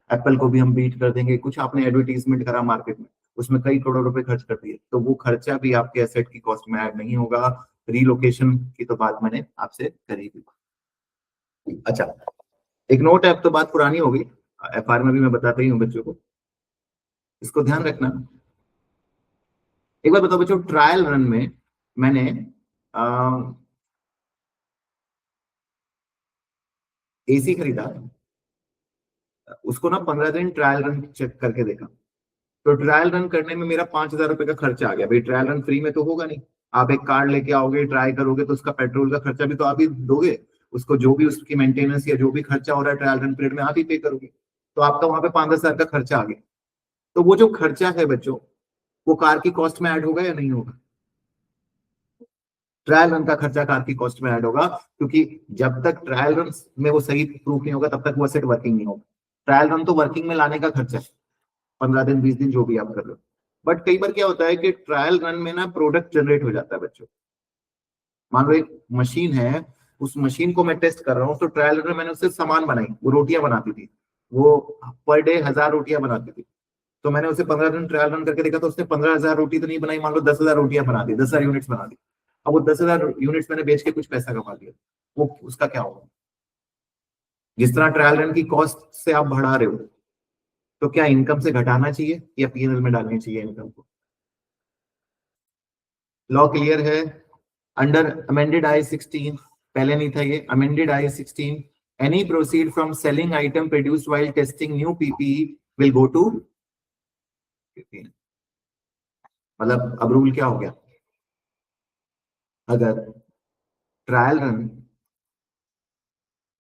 एप्पल को भी हम बीट कर देंगे, कुछ आपने एडवर्टीजमेंट करा मार्केट में, उसमें कई करोड़ रुपए खर्च कर दिए, तो वो खर्चा भी आपके एसेट की कॉस्ट में ऐड नहीं होगा। रीलोकेशन की तो बात मैंने आपसे करी थी। अच्छा, एक नोट है, अब तो बात पुरानी हो गई, एफआर में भी मैं बताता ही हूँ बच्चों को, इसको ध्यान रखना। एक बार बताओ बच्चों, ट्रायल रन में मैंने एसी खरीदा, उसको ना 15 दिन ट्रायल रन चेक करके देखा, तो ट्रायल रन करने में मेरा 5,000 रुपए का खर्चा आ गया। भाई ट्रायल रन फ्री में तो होगा नहीं, आप एक कार लेके आओगे, ट्राई करोगे, तो उसका पेट्रोल का खर्चा भी तो आप ही दोगे, उसको जो भी उसकी मेंटेनेंस या जो भी खर्चा हो रहा है ट्रायल रन पीरियड में आप ही पे करोगे, तो आपका वहां पे 5,000 का खर्चा आ गया। तो वो जो खर्चा है बच्चों, वो कार की कॉस्ट में ऐड होगा या नहीं होगा? ट्रायल रन का खर्चा कार की कॉस्ट में ऐड होगा, क्योंकि जब तक ट्रायल रन में वो सही प्रूफ नहीं होगा तब तक वो एसेट वर्किंग नहीं होगा। ट्रायल रन तो वर्किंग में लाने का खर्चा है, 15 दिन 20 दिन जो भी आप कर रहे हो। बट कई बार क्या होता है कि ट्रायल रन में ना प्रोडक्ट जनरेट हो जाता है बच्चों। मान लो एक मशीन है, उस मशीन को मैं टेस्ट कर रहा हूँ, तो ट्रायल रन में मैंने उससे सामान बनाई, वो रोटियां बनाती थी, वो पर डे 1,000 रोटियां बनाती थी, तो मैंने उसे 15 दिन ट्रायल रन करके देखा, तो उसने 15,000 रोटी तो नहीं बनाई, मान लो 10,000 रोटियां बना दी, 10,000 यूनिट्स बना दी। अब वो 10,000 यूनिट्स मैंने बेच के कुछ पैसा कमा लिया, वो उसका क्या होगा? जिस तरह ट्रायल रन की कॉस्ट से आप बढ़ा रहे हो, तो क्या इनकम से घटाना चाहिए या पीएनएल में डालनी चाहिए इनकम को? लॉ क्लियर है? अंडर अमेंडेड आई 16, पहले नहीं था ये, amended I 16, any proceed from selling item produced while testing new PPE will go to, मतलब अब रूल क्या हो गया, अगर ट्रायल रन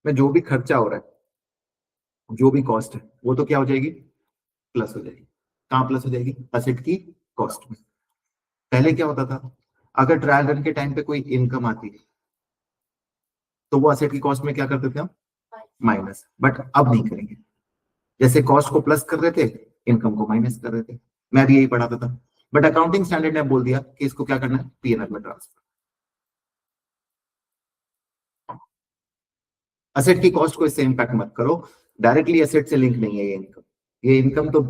में जो भी खर्चा हो रहा है, जो भी कॉस्ट है, वो तो क्या हो जाएगी? प्लस हो जाएगी। कहां प्लस हो जाएगी? एसेट की कॉस्ट में। पहले क्या होता था, अगर ट्रायल रन के टाइम पे कोई इनकम आती है, तो वो एसेट की कॉस्ट में क्या करते थे हम? माइनस। बट अब नहीं करेंगे, जैसे कॉस्ट को प्लस कर रहे थे, इनकम को माइनस कर रहे थे। मैं भी यही पढ़ाता था, बट अकाउंटिंग स्टैंडर्ड ने बोल दिया कि इसको क्या करना है? पीएनएल में ट्रांसफर। एसेट की कॉस्ट को इससे इंपैक्ट मत करो, डायरेक्टली एसेट से लिंक नहीं है ये इनकम। ये इनकम तो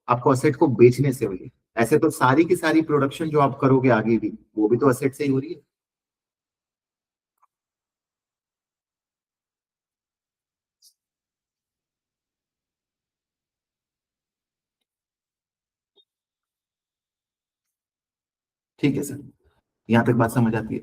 आपको एसेट को बेचने से हुई है। ऐसे तो सारी की सारी प्रोडक्शन जो आप करोगे आगे भी, वो भी तो एसेट से ही हो रही है। ठीक है सर, यहां तक बात समझ आती है?